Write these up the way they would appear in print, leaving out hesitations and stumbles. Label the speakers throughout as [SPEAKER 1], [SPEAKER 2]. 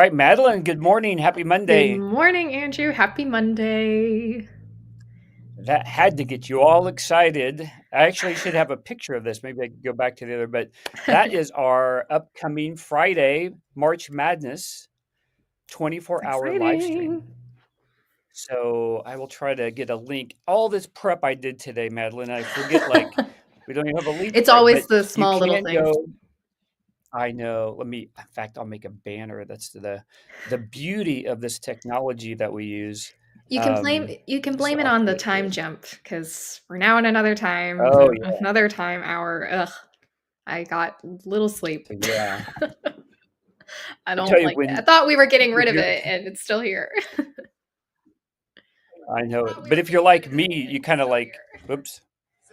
[SPEAKER 1] right, Madeline, good morning. Happy
[SPEAKER 2] Good
[SPEAKER 1] Monday.
[SPEAKER 2] morning, Andrew. Happy Monday.
[SPEAKER 1] That had to get you all excited. I actually should have a picture of this. Maybe I could go back to the other, but that is our upcoming Friday March Madness
[SPEAKER 2] It's
[SPEAKER 1] 24-hour live stream.
[SPEAKER 2] exciting.
[SPEAKER 1] So I will try to get a link. All this prep I did today, Madeline, I forget like we don't even have a link
[SPEAKER 2] It's
[SPEAKER 1] for it,
[SPEAKER 2] always
[SPEAKER 1] but
[SPEAKER 2] the
[SPEAKER 1] you
[SPEAKER 2] small little
[SPEAKER 1] can
[SPEAKER 2] things.
[SPEAKER 1] go. I know. In fact, I'll make a banner. That's the beauty of this technology that we use.
[SPEAKER 2] You can blame
[SPEAKER 1] So
[SPEAKER 2] it
[SPEAKER 1] I'll
[SPEAKER 2] on the
[SPEAKER 1] put it
[SPEAKER 2] time
[SPEAKER 1] here.
[SPEAKER 2] jump because we're now in another time,
[SPEAKER 1] Oh yeah.
[SPEAKER 2] another time hour. Ugh, I got little sleep.
[SPEAKER 1] So yeah.
[SPEAKER 2] I
[SPEAKER 1] I tell
[SPEAKER 2] don't
[SPEAKER 1] you
[SPEAKER 2] like it. I
[SPEAKER 1] when
[SPEAKER 2] thought we were getting
[SPEAKER 1] if
[SPEAKER 2] rid of
[SPEAKER 1] you're
[SPEAKER 2] it, and it's still here.
[SPEAKER 1] I know it. But if you're like me, you kind of like oops,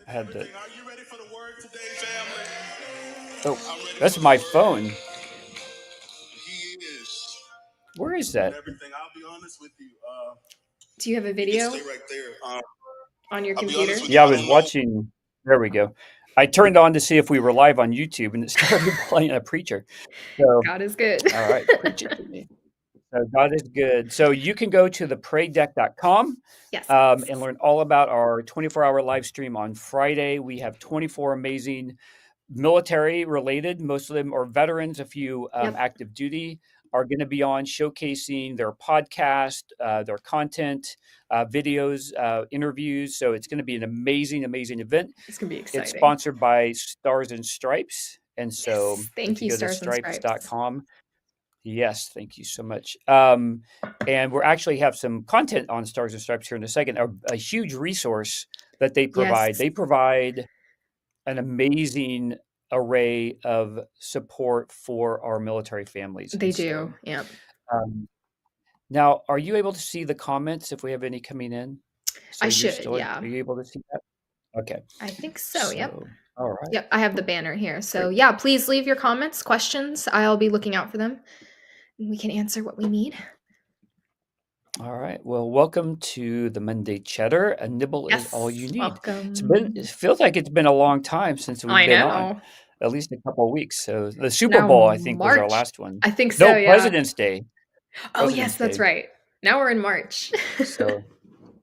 [SPEAKER 1] I had to
[SPEAKER 3] Are you ready for the word today, family?
[SPEAKER 1] oh,
[SPEAKER 3] I'm ready
[SPEAKER 1] that's
[SPEAKER 3] for the
[SPEAKER 1] my
[SPEAKER 3] word.
[SPEAKER 1] phone.
[SPEAKER 3] He is
[SPEAKER 1] Where is that?
[SPEAKER 3] everything. I'll be honest with you.
[SPEAKER 2] Do you have a
[SPEAKER 3] You can
[SPEAKER 2] video
[SPEAKER 3] stay right there.
[SPEAKER 2] on your
[SPEAKER 3] I'll be honest
[SPEAKER 2] computer?
[SPEAKER 3] with
[SPEAKER 1] Yeah,
[SPEAKER 3] you.
[SPEAKER 1] I
[SPEAKER 3] I
[SPEAKER 1] was
[SPEAKER 3] don't know.
[SPEAKER 1] watching there we go. I turned on to see if we were live on YouTube and it started playing a preacher. So,
[SPEAKER 2] God is good.
[SPEAKER 1] all right, preach it to me. So God is good. So you can go to thepradedeck.com
[SPEAKER 2] Yes.
[SPEAKER 1] and learn all about our 24-hour live stream on Friday. We have 24 amazing military related. Most of them are veterans. A few
[SPEAKER 2] Yep.
[SPEAKER 1] active duty are going to be on showcasing their podcast, their content, videos, interviews. So it's going to be an amazing, amazing event.
[SPEAKER 2] It's gonna be
[SPEAKER 1] It's
[SPEAKER 2] exciting.
[SPEAKER 1] sponsored by Stars and Stripes. And so
[SPEAKER 2] Yes. Thank
[SPEAKER 1] if you
[SPEAKER 2] you,
[SPEAKER 1] go to
[SPEAKER 2] Stars and Stripes.
[SPEAKER 1] stripes.com, yes, thank you so much. And we're actually have some content on Stars and Stripes here in a second. A huge resource that they provide.
[SPEAKER 2] Yes,
[SPEAKER 1] They provide an amazing array of support for our military families.
[SPEAKER 2] they
[SPEAKER 1] And
[SPEAKER 2] do.
[SPEAKER 1] so,
[SPEAKER 2] Yep.
[SPEAKER 1] um, now, are you able to see the comments if we have any coming in? So
[SPEAKER 2] I
[SPEAKER 1] you're
[SPEAKER 2] should.
[SPEAKER 1] still,
[SPEAKER 2] Yeah.
[SPEAKER 1] are you able to see that? Okay.
[SPEAKER 2] I think so. Yep.
[SPEAKER 1] So, all right,
[SPEAKER 2] Yep. I have the banner here. So,
[SPEAKER 1] great.
[SPEAKER 2] yeah, please leave your comments, questions. I'll be looking out for them. And we can answer what we need.
[SPEAKER 1] All right. Well, welcome to the Monday Cheddar. A nibble is all you
[SPEAKER 2] Yes.
[SPEAKER 1] need. It
[SPEAKER 2] Welcome.
[SPEAKER 1] feels like it's been a long time since we've
[SPEAKER 2] I
[SPEAKER 1] been on,
[SPEAKER 2] know.
[SPEAKER 1] at least a couple of weeks. So the
[SPEAKER 2] It's
[SPEAKER 1] Super
[SPEAKER 2] now
[SPEAKER 1] Bowl, I think, was our
[SPEAKER 2] March.
[SPEAKER 1] last one.
[SPEAKER 2] I think
[SPEAKER 1] No,
[SPEAKER 2] so. Yeah.
[SPEAKER 1] President's Day.
[SPEAKER 2] Oh, yes,
[SPEAKER 1] President's
[SPEAKER 2] that's
[SPEAKER 1] Day.
[SPEAKER 2] right. Now we're in March.
[SPEAKER 1] So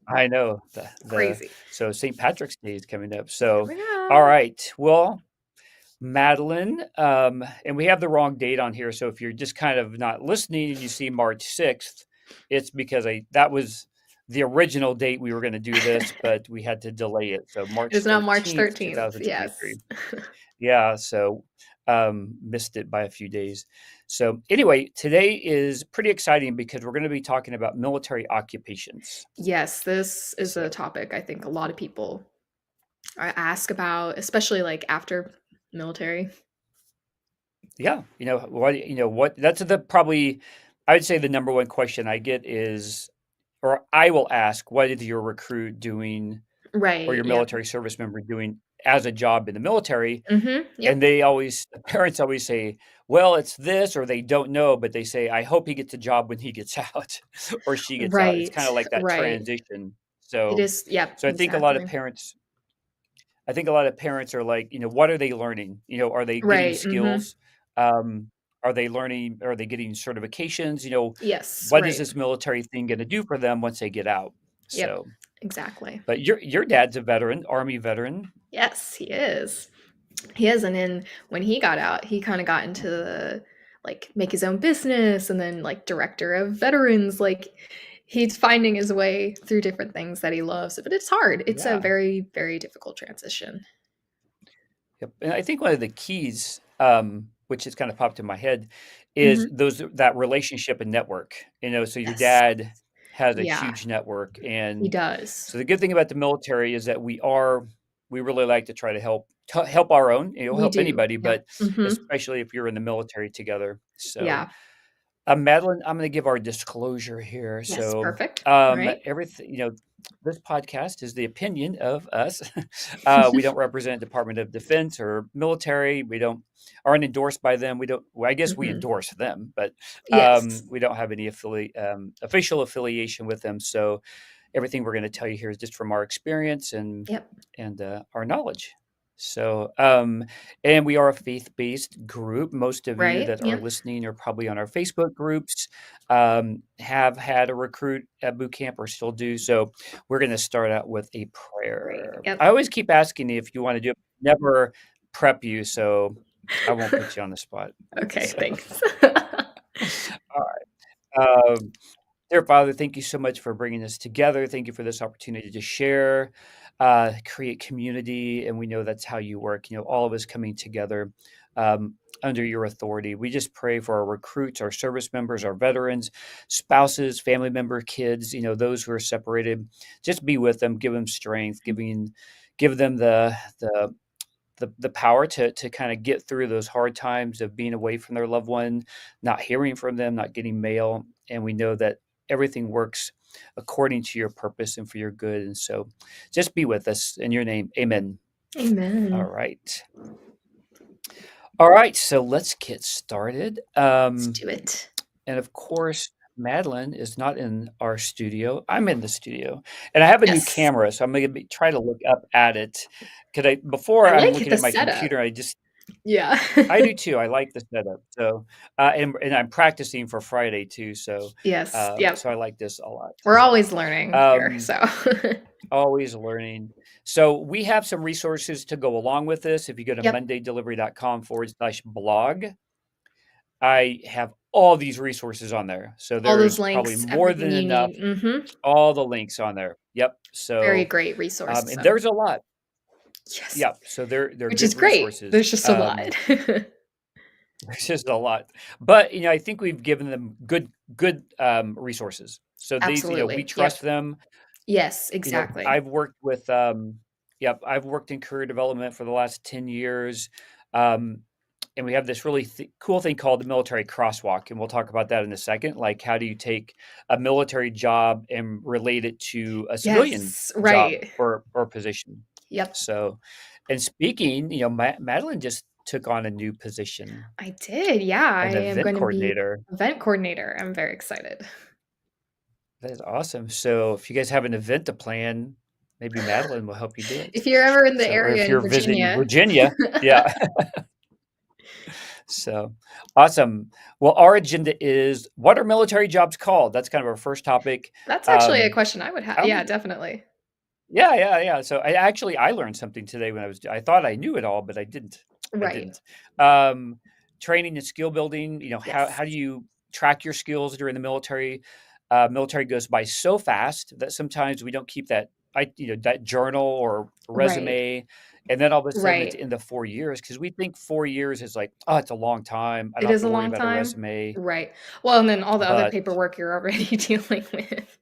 [SPEAKER 1] I know the
[SPEAKER 2] Crazy.
[SPEAKER 1] so St. Patrick's Day is coming up.
[SPEAKER 2] Here
[SPEAKER 1] So,
[SPEAKER 2] we
[SPEAKER 1] all
[SPEAKER 2] go.
[SPEAKER 1] right. Well, Madeline, and we have the wrong date on here. So if you're just kind of not listening and you see March 6th, it's because that was the original date we were going to do this, but we had to delay it. So
[SPEAKER 2] It
[SPEAKER 1] March
[SPEAKER 2] is now March
[SPEAKER 1] 13th,
[SPEAKER 2] 13th.
[SPEAKER 1] 2023.
[SPEAKER 2] Yes.
[SPEAKER 1] Yeah, so missed it by a few days. So anyway, today is pretty exciting because we're going to be talking about military occupations.
[SPEAKER 2] Yes, this is a
[SPEAKER 1] So
[SPEAKER 2] topic I think a lot of people ask about, especially like after military.
[SPEAKER 1] yeah, what that's the probably I would say the number one question I get is or I will ask, what is your recruit doing or
[SPEAKER 2] Right.
[SPEAKER 1] your
[SPEAKER 2] Yep.
[SPEAKER 1] military service member doing as a job in the military?
[SPEAKER 2] Yep.
[SPEAKER 1] And the parents always say, well, it's this, or they don't know, but they say, I hope he gets a job when he gets out or she gets out. It's kind of
[SPEAKER 2] Right.
[SPEAKER 1] like that
[SPEAKER 2] Right.
[SPEAKER 1] transition.
[SPEAKER 2] It
[SPEAKER 1] So,
[SPEAKER 2] is. Yep.
[SPEAKER 1] so
[SPEAKER 2] Exactly.
[SPEAKER 1] I think a lot of parents are like, what are they learning? Are they getting
[SPEAKER 2] Right.
[SPEAKER 1] skills? Um, are they learning? Are they getting certifications?
[SPEAKER 2] Yes.
[SPEAKER 1] What is
[SPEAKER 2] Right.
[SPEAKER 1] this military thing going to do for them once they get out?
[SPEAKER 2] Yep.
[SPEAKER 1] So,
[SPEAKER 2] Exactly.
[SPEAKER 1] but your dad's a veteran, Army veteran.
[SPEAKER 2] Yes, he is. He is, and then when he got out, he kind of got into like make his own business, and then like director of veterans. Like he's finding his way through different things that he loves, but it's hard. It's a
[SPEAKER 1] Yeah.
[SPEAKER 2] very, very difficult transition.
[SPEAKER 1] Yep. And I think one of the keys, which has kind of popped in my head, is
[SPEAKER 2] Hmm.
[SPEAKER 1] that relationship and network. So your
[SPEAKER 2] Yes.
[SPEAKER 1] dad has a
[SPEAKER 2] Yeah,
[SPEAKER 1] huge network,
[SPEAKER 2] he
[SPEAKER 1] and
[SPEAKER 2] does.
[SPEAKER 1] so the good thing about the military is that we really like to try to help our own.
[SPEAKER 2] We
[SPEAKER 1] Help
[SPEAKER 2] do.
[SPEAKER 1] anybody,
[SPEAKER 2] Yep.
[SPEAKER 1] but
[SPEAKER 2] Hmm.
[SPEAKER 1] especially if you're in the military together. So
[SPEAKER 2] Yeah.
[SPEAKER 1] Madeline, I'm going to give our disclosure here.
[SPEAKER 2] Yes.
[SPEAKER 1] So,
[SPEAKER 2] Perfect. All right.
[SPEAKER 1] everything, this podcast is the opinion of us. We don't represent Department of Defense or military. We don't aren't endorsed by them. We don't. Well, I guess we
[SPEAKER 2] Hmm.
[SPEAKER 1] endorse them, but
[SPEAKER 2] Yes.
[SPEAKER 1] we don't have any official affiliation with them. So, everything we're going to tell you here is just from our experience
[SPEAKER 2] Yep.
[SPEAKER 1] and our knowledge. So, and we are a faith-based group. Most of you
[SPEAKER 2] Right?
[SPEAKER 1] that are
[SPEAKER 2] Yeah.
[SPEAKER 1] listening are probably on our Facebook groups, have had a recruit at boot camp or still do. So we're going to start out with a
[SPEAKER 2] Right.
[SPEAKER 1] prayer.
[SPEAKER 2] Yep.
[SPEAKER 1] I always keep asking you if you want to do it, never prep you, so I won't put you on the spot.
[SPEAKER 2] Okay,
[SPEAKER 1] So,
[SPEAKER 2] thanks.
[SPEAKER 1] all right. Dear Father, thank you so much for bringing us together. Thank you for this opportunity to share, create community, and we know that's how you work. All of us coming together um, under your authority. We just pray for our recruits, our service members, our veterans, spouses, family member, kids. Those who are separated. Just be with them, give them strength, give them the power to kind of get through those hard times of being away from their loved one, not hearing from them, not getting mail. And we know that everything works according to your purpose and for your good. And so just be with us in your name. Amen. All
[SPEAKER 2] Amen.
[SPEAKER 1] right. All right. So let's get started.
[SPEAKER 2] Let's do it.
[SPEAKER 1] And of course, Madeline is not in our studio. I'm in the studio, and I have a new
[SPEAKER 2] Yes.
[SPEAKER 1] camera, so I'm going to try to look up at it. Because before
[SPEAKER 2] I
[SPEAKER 1] I'm
[SPEAKER 2] like
[SPEAKER 1] looking
[SPEAKER 2] the
[SPEAKER 1] at my
[SPEAKER 2] setup.
[SPEAKER 1] computer,
[SPEAKER 2] Yeah.
[SPEAKER 1] I do too. I like the setup. So, and I'm practicing for Friday too. So,
[SPEAKER 2] Yes. Yep.
[SPEAKER 1] so I like this a lot.
[SPEAKER 2] We're
[SPEAKER 1] So,
[SPEAKER 2] always learning here,
[SPEAKER 1] um,
[SPEAKER 2] so
[SPEAKER 1] always learning. So we have some resources to go along with this. If you go to
[SPEAKER 2] Yep.
[SPEAKER 1] mondaydelivery.com/blog, I have all these resources on there. So
[SPEAKER 2] All
[SPEAKER 1] there
[SPEAKER 2] those
[SPEAKER 1] is probably
[SPEAKER 2] links,
[SPEAKER 1] more
[SPEAKER 2] everything
[SPEAKER 1] than
[SPEAKER 2] you
[SPEAKER 1] enough.
[SPEAKER 2] need. Mhm.
[SPEAKER 1] All the links on there. Yep.
[SPEAKER 2] Very
[SPEAKER 1] So,
[SPEAKER 2] great resource,
[SPEAKER 1] and
[SPEAKER 2] so
[SPEAKER 1] there's a lot.
[SPEAKER 2] yes.
[SPEAKER 1] Yep. So they're
[SPEAKER 2] Which is
[SPEAKER 1] good
[SPEAKER 2] great.
[SPEAKER 1] resources.
[SPEAKER 2] There's just a lot.
[SPEAKER 1] There's just a lot, but I think we've given them good resources. So these, we
[SPEAKER 2] Absolutely.
[SPEAKER 1] trust
[SPEAKER 2] Yep.
[SPEAKER 1] them.
[SPEAKER 2] Yes, exactly.
[SPEAKER 1] I've worked with, yep, I've worked in career development for the last 10 years. Um, and we have this really cool thing called the military crosswalk. And we'll talk about that in a second. Like, how do you take a military job and relate it to a civilian
[SPEAKER 2] Yes,
[SPEAKER 1] job
[SPEAKER 2] right.
[SPEAKER 1] or position?
[SPEAKER 2] Yep.
[SPEAKER 1] So, and speaking, Madeline just took on a new position,
[SPEAKER 2] I did, yeah, I
[SPEAKER 1] an
[SPEAKER 2] am
[SPEAKER 1] event
[SPEAKER 2] gonna be
[SPEAKER 1] coordinator.
[SPEAKER 2] event coordinator. I'm very excited.
[SPEAKER 1] That is awesome. So if you guys have an event to plan, maybe Madeline will help you do it.
[SPEAKER 2] If you're ever in the
[SPEAKER 1] So, or
[SPEAKER 2] area
[SPEAKER 1] if
[SPEAKER 2] in
[SPEAKER 1] you're visiting
[SPEAKER 2] Virginia.
[SPEAKER 1] Virginia, yeah. So awesome. Well, our agenda is, what are military jobs called? That's kind of our first topic.
[SPEAKER 2] That's actually a
[SPEAKER 1] Um,
[SPEAKER 2] question I would have.
[SPEAKER 1] I
[SPEAKER 2] Yeah,
[SPEAKER 1] would,
[SPEAKER 2] definitely.
[SPEAKER 1] yeah, yeah, yeah. So I learned something today when I thought I knew it all, but I didn't. I
[SPEAKER 2] Right.
[SPEAKER 1] didn't. Um, Training and skill building.
[SPEAKER 2] Yes.
[SPEAKER 1] How do you track your skills during the military? Military goes by so fast that sometimes we don't keep that journal or
[SPEAKER 2] Right.
[SPEAKER 1] resume, and then all of a sudden it's
[SPEAKER 2] Right.
[SPEAKER 1] in the 4 years because we think 4 years is like, oh, it's a long time. I
[SPEAKER 2] It
[SPEAKER 1] don't have
[SPEAKER 2] is
[SPEAKER 1] to
[SPEAKER 2] a
[SPEAKER 1] worry
[SPEAKER 2] long
[SPEAKER 1] about a
[SPEAKER 2] time.
[SPEAKER 1] resume,
[SPEAKER 2] Right. Well, and then all the other
[SPEAKER 1] but
[SPEAKER 2] paperwork you're already dealing with.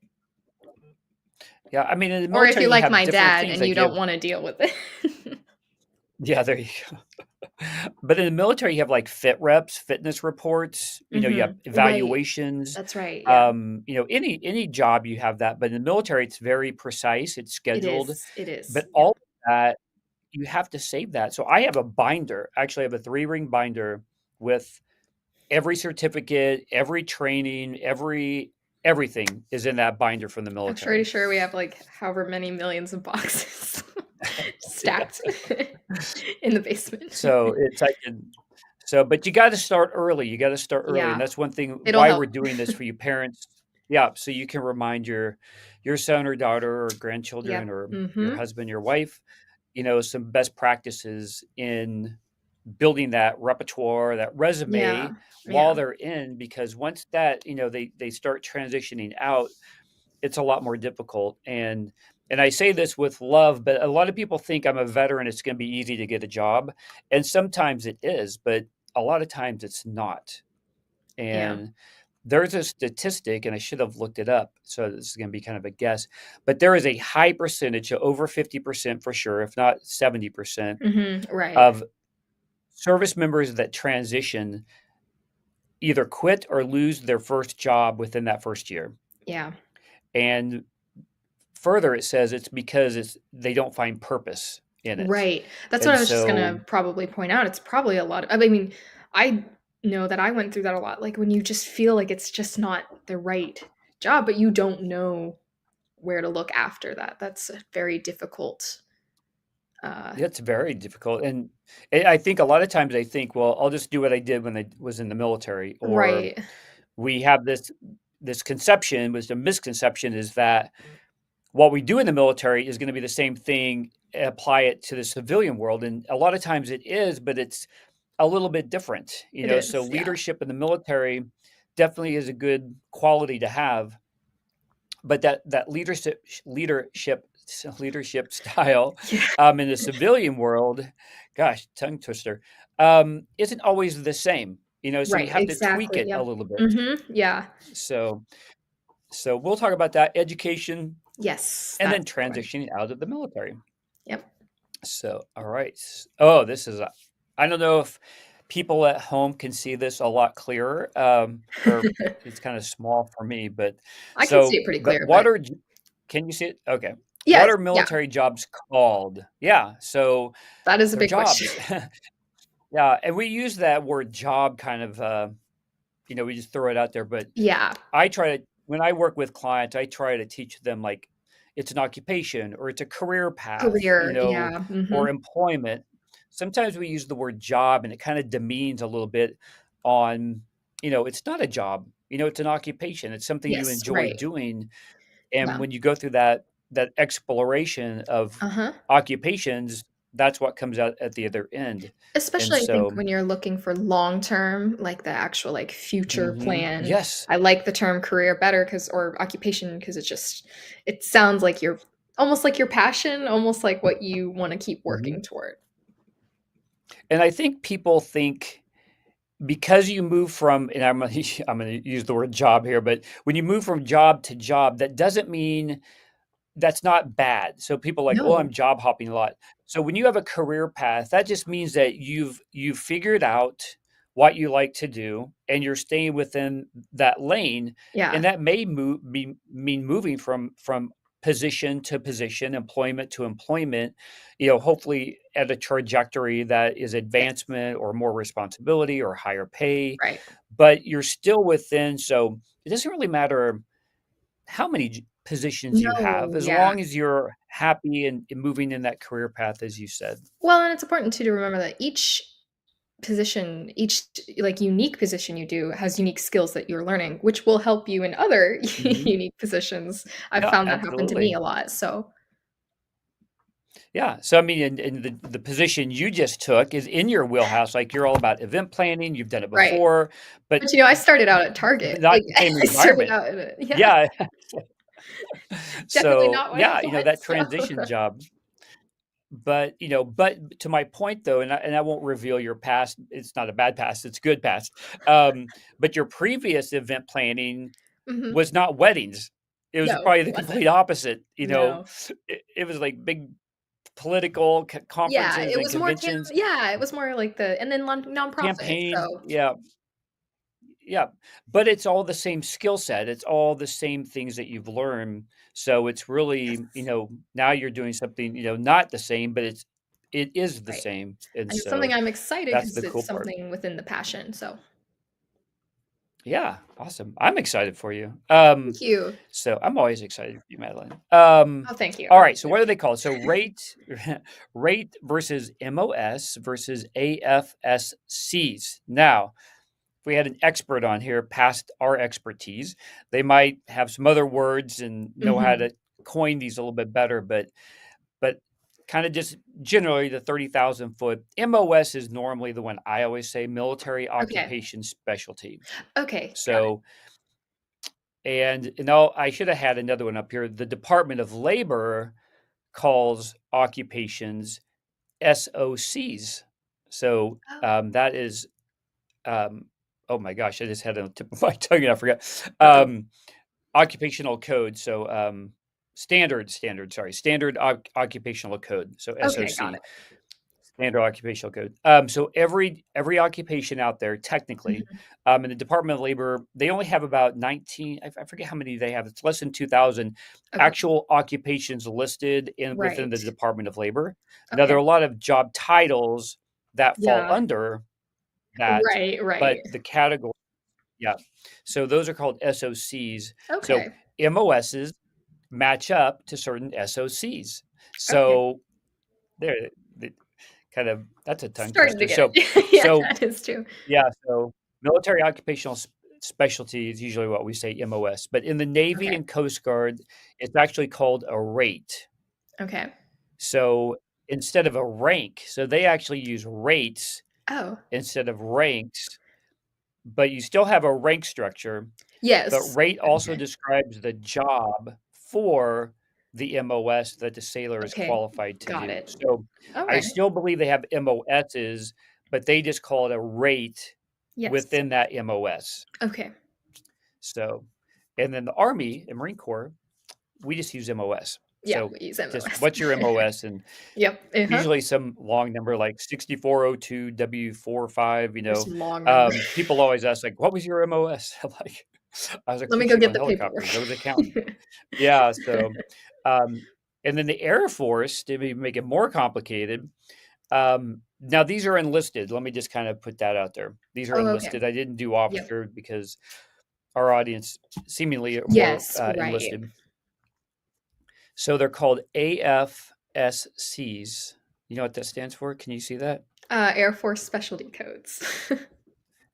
[SPEAKER 1] yeah, I mean in the
[SPEAKER 2] Or if
[SPEAKER 1] military
[SPEAKER 2] you're
[SPEAKER 1] you
[SPEAKER 2] like
[SPEAKER 1] have
[SPEAKER 2] my
[SPEAKER 1] different
[SPEAKER 2] dad
[SPEAKER 1] things.
[SPEAKER 2] and
[SPEAKER 1] Like
[SPEAKER 2] you
[SPEAKER 1] you have,
[SPEAKER 2] don't wanna deal with it.
[SPEAKER 1] yeah, there you go. But in the military, you have like fit reps, fitness reports, you have
[SPEAKER 2] Mhm. Right.
[SPEAKER 1] evaluations.
[SPEAKER 2] That's right, yeah.
[SPEAKER 1] Any job you have that, but in the military, it's very precise, it's
[SPEAKER 2] It
[SPEAKER 1] scheduled,
[SPEAKER 2] is. It is.
[SPEAKER 1] but all
[SPEAKER 2] Yep.
[SPEAKER 1] of that, you have to save that. So I have a binder. Actually, I have a 3-ring binder with every certificate, every training, everything is in that binder from the
[SPEAKER 2] I'm pretty
[SPEAKER 1] military.
[SPEAKER 2] sure we have, like, however many millions of boxes stacked in the basement.
[SPEAKER 1] So it's like but you gotta start early, you gotta start early, and
[SPEAKER 2] Yeah,
[SPEAKER 1] that's one thing
[SPEAKER 2] it'll
[SPEAKER 1] why
[SPEAKER 2] help.
[SPEAKER 1] we're doing this for you parents. Yeah, so you can remind your son or daughter or grandchildren
[SPEAKER 2] Yep.
[SPEAKER 1] or your
[SPEAKER 2] Mhm.
[SPEAKER 1] husband, your wife, some best practices in building that repertoire, that
[SPEAKER 2] Yeah.
[SPEAKER 1] resume while
[SPEAKER 2] Yeah.
[SPEAKER 1] they're in, because once that, they start transitioning out, it's a lot more difficult. And I say this with love, but a lot of people think I'm a veteran, it's going to be easy to get a job, and sometimes it is, but a lot of times it's not.
[SPEAKER 2] Yeah.
[SPEAKER 1] And there's a statistic, and I should have looked it up, so this is going to be kind of a guess, but there is a high percentage, over 50% for sure, if not 70%,
[SPEAKER 2] Mhm. Right.
[SPEAKER 1] of service members that transition either quit or lose their first job within that first year.
[SPEAKER 2] Yeah.
[SPEAKER 1] And further, it says it's because they don't find purpose in it.
[SPEAKER 2] Right. That's what
[SPEAKER 1] And
[SPEAKER 2] I was just
[SPEAKER 1] so,
[SPEAKER 2] gonna probably point out. It's probably a lot I mean, I know that I went through that a lot, like, when you just feel like it's just not the right job, but you don't know where to look after that. That's a very difficult,
[SPEAKER 1] It's very difficult, and I think a lot of times I think, well, I'll just do what I did when I was in the military, or
[SPEAKER 2] Right.
[SPEAKER 1] we have this conception, was a misconception, is that what we do in the military is gonna be the same thing, apply it to the civilian world, and a lot of times it is, but it's a little bit different,
[SPEAKER 2] It
[SPEAKER 1] so
[SPEAKER 2] is, yeah.
[SPEAKER 1] leadership in the military definitely is a good quality to have, but that leadership style,
[SPEAKER 2] Yeah.
[SPEAKER 1] in the civilian world, gosh, tongue twister, isn't always the same, so you
[SPEAKER 2] Right,
[SPEAKER 1] have to tweak
[SPEAKER 2] exactly,
[SPEAKER 1] it a
[SPEAKER 2] yep.
[SPEAKER 1] little bit.
[SPEAKER 2] Mhm, yeah.
[SPEAKER 1] So we'll talk about that, education,
[SPEAKER 2] Yes,
[SPEAKER 1] and then
[SPEAKER 2] that's the one.
[SPEAKER 1] transitioning out of the military.
[SPEAKER 2] Yep.
[SPEAKER 1] So, all right. Oh, this is I don't know if people at home can see this a lot clearer, or it's kind of small for me, but
[SPEAKER 2] I can see it pretty
[SPEAKER 1] but
[SPEAKER 2] clear, but
[SPEAKER 1] can you see it? Okay. What
[SPEAKER 2] yes,
[SPEAKER 1] are
[SPEAKER 2] yeah,
[SPEAKER 1] military jobs called? Yeah, so
[SPEAKER 2] that is a
[SPEAKER 1] they're
[SPEAKER 2] big question.
[SPEAKER 1] jobs. Yeah, and we use that word job kind of, we just throw it out there, but
[SPEAKER 2] Yeah,
[SPEAKER 1] I try to when I work with clients, I try to teach them, like, it's an occupation or it's a career path,
[SPEAKER 2] career, yeah, mhm.
[SPEAKER 1] or employment. Sometimes we use the word job and it kind of demeans a little bit on, it's not a job, it's an occupation. It's something you
[SPEAKER 2] Yes,
[SPEAKER 1] enjoy
[SPEAKER 2] right,
[SPEAKER 1] doing. And
[SPEAKER 2] yeah,
[SPEAKER 1] when you go through that exploration of
[SPEAKER 2] uh-huh.
[SPEAKER 1] occupations, that's what comes out at the other end. And
[SPEAKER 2] Especially, I think,
[SPEAKER 1] so,
[SPEAKER 2] when you're looking for long term, like, the actual, like, future plan.
[SPEAKER 1] yes.
[SPEAKER 2] I like the term career better, because or occupation, because it sounds like you're almost like your passion, almost like what you wanna keep
[SPEAKER 1] Mhm.
[SPEAKER 2] working toward.
[SPEAKER 1] And I think people think, because you move from, and I'm gonna use the word job here, but when you move from job to job, that doesn't mean that's not bad. So people are like, "Oh, I'm
[SPEAKER 2] No,
[SPEAKER 1] job hopping a lot." So when you have a career path, that just means that you've figured out what you like to do, and you're staying within that lane,
[SPEAKER 2] yeah,
[SPEAKER 1] and that may mean moving from position to position, employment to employment, hopefully at a trajectory that is
[SPEAKER 2] yes,
[SPEAKER 1] advancement or more responsibility or higher pay,
[SPEAKER 2] right.
[SPEAKER 1] but you're still within, so it doesn't really matter how many positions you have,
[SPEAKER 2] No,
[SPEAKER 1] as
[SPEAKER 2] yeah.
[SPEAKER 1] long as you're happy and moving in that career path, as you said.
[SPEAKER 2] Well, and it's important too to remember that each position, each like unique position you do has unique skills that you're learning, which will help you in other
[SPEAKER 1] Mhm.
[SPEAKER 2] unique positions. I've
[SPEAKER 1] Yeah,
[SPEAKER 2] found that happen to me
[SPEAKER 1] absolutely.
[SPEAKER 2] a lot. So,
[SPEAKER 1] Yeah, so I mean, and the position you just took is in your wheelhouse, like, you're all about event planning, you've done it
[SPEAKER 2] right.
[SPEAKER 1] before, but
[SPEAKER 2] But I started out at Target.
[SPEAKER 1] but not
[SPEAKER 2] Like
[SPEAKER 1] the same
[SPEAKER 2] I started
[SPEAKER 1] environment.
[SPEAKER 2] out in a yeah,
[SPEAKER 1] Yeah.
[SPEAKER 2] definitely
[SPEAKER 1] So,
[SPEAKER 2] not what I
[SPEAKER 1] yeah,
[SPEAKER 2] thought.
[SPEAKER 1] that
[SPEAKER 2] So,
[SPEAKER 1] transition job. But to my point, though, and I won't reveal your past, it's not a bad past, it's good past, but your previous event planning
[SPEAKER 2] mhm.
[SPEAKER 1] was not weddings. It was
[SPEAKER 2] No,
[SPEAKER 1] probably
[SPEAKER 2] it
[SPEAKER 1] the
[SPEAKER 2] wasn't.
[SPEAKER 1] complete opposite,
[SPEAKER 2] No.
[SPEAKER 1] It was like big political
[SPEAKER 2] Yeah,
[SPEAKER 1] conferences
[SPEAKER 2] it
[SPEAKER 1] and
[SPEAKER 2] was more
[SPEAKER 1] conventions,
[SPEAKER 2] it was more like and then nonprofit.
[SPEAKER 1] campaigns,
[SPEAKER 2] So,
[SPEAKER 1] yeah, yeah, but it's all the same skill set, it's all the same things that you've learned, so it's really,
[SPEAKER 2] yes,
[SPEAKER 1] now you're doing something, not the same, but it is the
[SPEAKER 2] right.
[SPEAKER 1] same, and
[SPEAKER 2] And it's something
[SPEAKER 1] so
[SPEAKER 2] I'm excited
[SPEAKER 1] that's
[SPEAKER 2] because
[SPEAKER 1] the
[SPEAKER 2] it's
[SPEAKER 1] cool part.
[SPEAKER 2] something within the passion. So,
[SPEAKER 1] Yeah, awesome. I'm excited for you.
[SPEAKER 2] thank you.
[SPEAKER 1] So I'm always excited for you, Madeline.
[SPEAKER 2] Oh, thank you.
[SPEAKER 1] All
[SPEAKER 2] I
[SPEAKER 1] right. So
[SPEAKER 2] really
[SPEAKER 1] what are they
[SPEAKER 2] appreciate
[SPEAKER 1] called? So rate versus MOS versus AFSCs. Now, if we had an expert on here past our expertise, they might have some other words and
[SPEAKER 2] it.
[SPEAKER 1] know how
[SPEAKER 2] Mhm.
[SPEAKER 1] to coin these a little bit better, but kind of just generally the 30,000 foot MOS is normally the one I always say, military
[SPEAKER 2] Okay.
[SPEAKER 1] occupation specialty.
[SPEAKER 2] Okay, got it.
[SPEAKER 1] So, and I should have had another one up here. The Department of Labor calls occupations SOCs. So
[SPEAKER 2] Oh,
[SPEAKER 1] that is, um, oh my gosh, I just had it on the tip of my tongue and I forgot.
[SPEAKER 2] uh-oh.
[SPEAKER 1] Occupational code. So standard occupational code. So
[SPEAKER 2] Okay, got
[SPEAKER 1] SOC.
[SPEAKER 2] it.
[SPEAKER 1] Standard occupational code. So every occupation out there, technically,
[SPEAKER 2] Mhm.
[SPEAKER 1] in the Department of Labor, they only have about 19. I forget how many they have. It's less than 2,000
[SPEAKER 2] Okay.
[SPEAKER 1] actual occupations listed in within the
[SPEAKER 2] Right.
[SPEAKER 1] Department of Labor. Now there
[SPEAKER 2] Okay.
[SPEAKER 1] are a lot of job titles that fall
[SPEAKER 2] Yeah.
[SPEAKER 1] under that,
[SPEAKER 2] Right, right.
[SPEAKER 1] but the category, yeah. So those are called SOCs. So
[SPEAKER 2] Okay.
[SPEAKER 1] MOSs match up to certain SOCs.
[SPEAKER 2] Okay.
[SPEAKER 1] So there, the kind of that's a tongue
[SPEAKER 2] Starting to
[SPEAKER 1] twister.
[SPEAKER 2] get
[SPEAKER 1] So,
[SPEAKER 2] it. Yeah,
[SPEAKER 1] so
[SPEAKER 2] that is true.
[SPEAKER 1] yeah, so military occupational specialty is usually what we say MOS, but in the Navy
[SPEAKER 2] Okay.
[SPEAKER 1] and Coast Guard, it's actually called a rate.
[SPEAKER 2] Okay.
[SPEAKER 1] So instead of a rank, so they actually use rates
[SPEAKER 2] Oh,
[SPEAKER 1] instead of ranks, but you still have a rank structure. But
[SPEAKER 2] yes.
[SPEAKER 1] rate also
[SPEAKER 2] Okay.
[SPEAKER 1] describes the job for the MOS that the sailor is
[SPEAKER 2] Okay.
[SPEAKER 1] qualified to
[SPEAKER 2] Got
[SPEAKER 1] do.
[SPEAKER 2] it.
[SPEAKER 1] So I
[SPEAKER 2] Alright.
[SPEAKER 1] still believe they have MOSs, but they just call it a rate
[SPEAKER 2] Yes.
[SPEAKER 1] within that MOS.
[SPEAKER 2] Okay.
[SPEAKER 1] So, and then the Army and Marine Corps, we just use MOS.
[SPEAKER 2] Yeah,
[SPEAKER 1] So
[SPEAKER 2] we use
[SPEAKER 1] just
[SPEAKER 2] MOS.
[SPEAKER 1] what's your MOS? And
[SPEAKER 2] Yep. Uh-huh.
[SPEAKER 1] usually some long number like 6402 W45,
[SPEAKER 2] There's some long number.
[SPEAKER 1] people always ask like, what was your MOS? I'm like, I was a
[SPEAKER 2] Let me
[SPEAKER 1] crew
[SPEAKER 2] go
[SPEAKER 1] chief
[SPEAKER 2] get
[SPEAKER 1] on
[SPEAKER 2] the paperwork.
[SPEAKER 1] helicopters. I was accountant. Yeah. So, um, and then the Air Force, to make it more complicated, now these are enlisted. Let me just kind of put that out there. These are
[SPEAKER 2] Oh, okay.
[SPEAKER 1] enlisted. I didn't do
[SPEAKER 2] Yep.
[SPEAKER 1] officer because our audience seemingly are more
[SPEAKER 2] Yes, right.
[SPEAKER 1] enlisted. So they're called AFSCs. You know what that stands for? Can you see that?
[SPEAKER 2] Air Force Specialty Codes.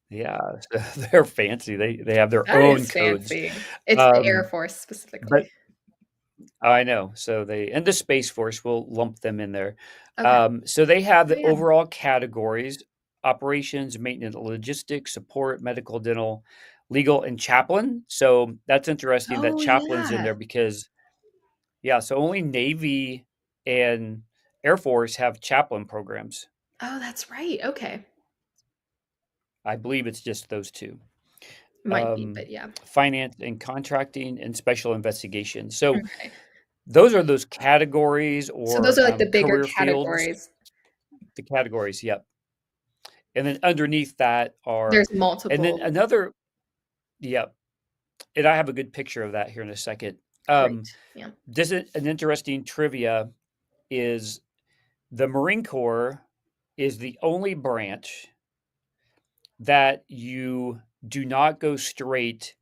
[SPEAKER 1] Yeah, so they're fancy. They have their
[SPEAKER 2] That
[SPEAKER 1] own
[SPEAKER 2] is
[SPEAKER 1] codes.
[SPEAKER 2] fancy. It's the Air
[SPEAKER 1] Um,
[SPEAKER 2] Force
[SPEAKER 1] but
[SPEAKER 2] specifically.
[SPEAKER 1] I know. So they and the Space Force will lump them in there.
[SPEAKER 2] Okay.
[SPEAKER 1] So they have
[SPEAKER 2] Oh,
[SPEAKER 1] the
[SPEAKER 2] yeah.
[SPEAKER 1] overall categories: operations, maintenance, logistics, support, medical, dental, legal, and chaplain. So that's interesting that
[SPEAKER 2] Oh,
[SPEAKER 1] chaplain's in
[SPEAKER 2] yeah.
[SPEAKER 1] there because yeah, so only Navy and Air Force have chaplain programs.
[SPEAKER 2] Oh, that's right. Okay.
[SPEAKER 1] I believe it's just those two.
[SPEAKER 2] Might be, but yeah.
[SPEAKER 1] Finance and contracting and special investigations. So
[SPEAKER 2] Okay.
[SPEAKER 1] those are those categories
[SPEAKER 2] So those
[SPEAKER 1] or
[SPEAKER 2] are, like, the bigger
[SPEAKER 1] career fields.
[SPEAKER 2] categories.
[SPEAKER 1] The categories, yep. And then underneath that are,
[SPEAKER 2] There's
[SPEAKER 1] and then
[SPEAKER 2] multiple.
[SPEAKER 1] another, yep. And I have a good picture of that here in a second.
[SPEAKER 2] Great. Yeah.
[SPEAKER 1] This is an interesting trivia is the Marine Corps is the only branch that you do not go straight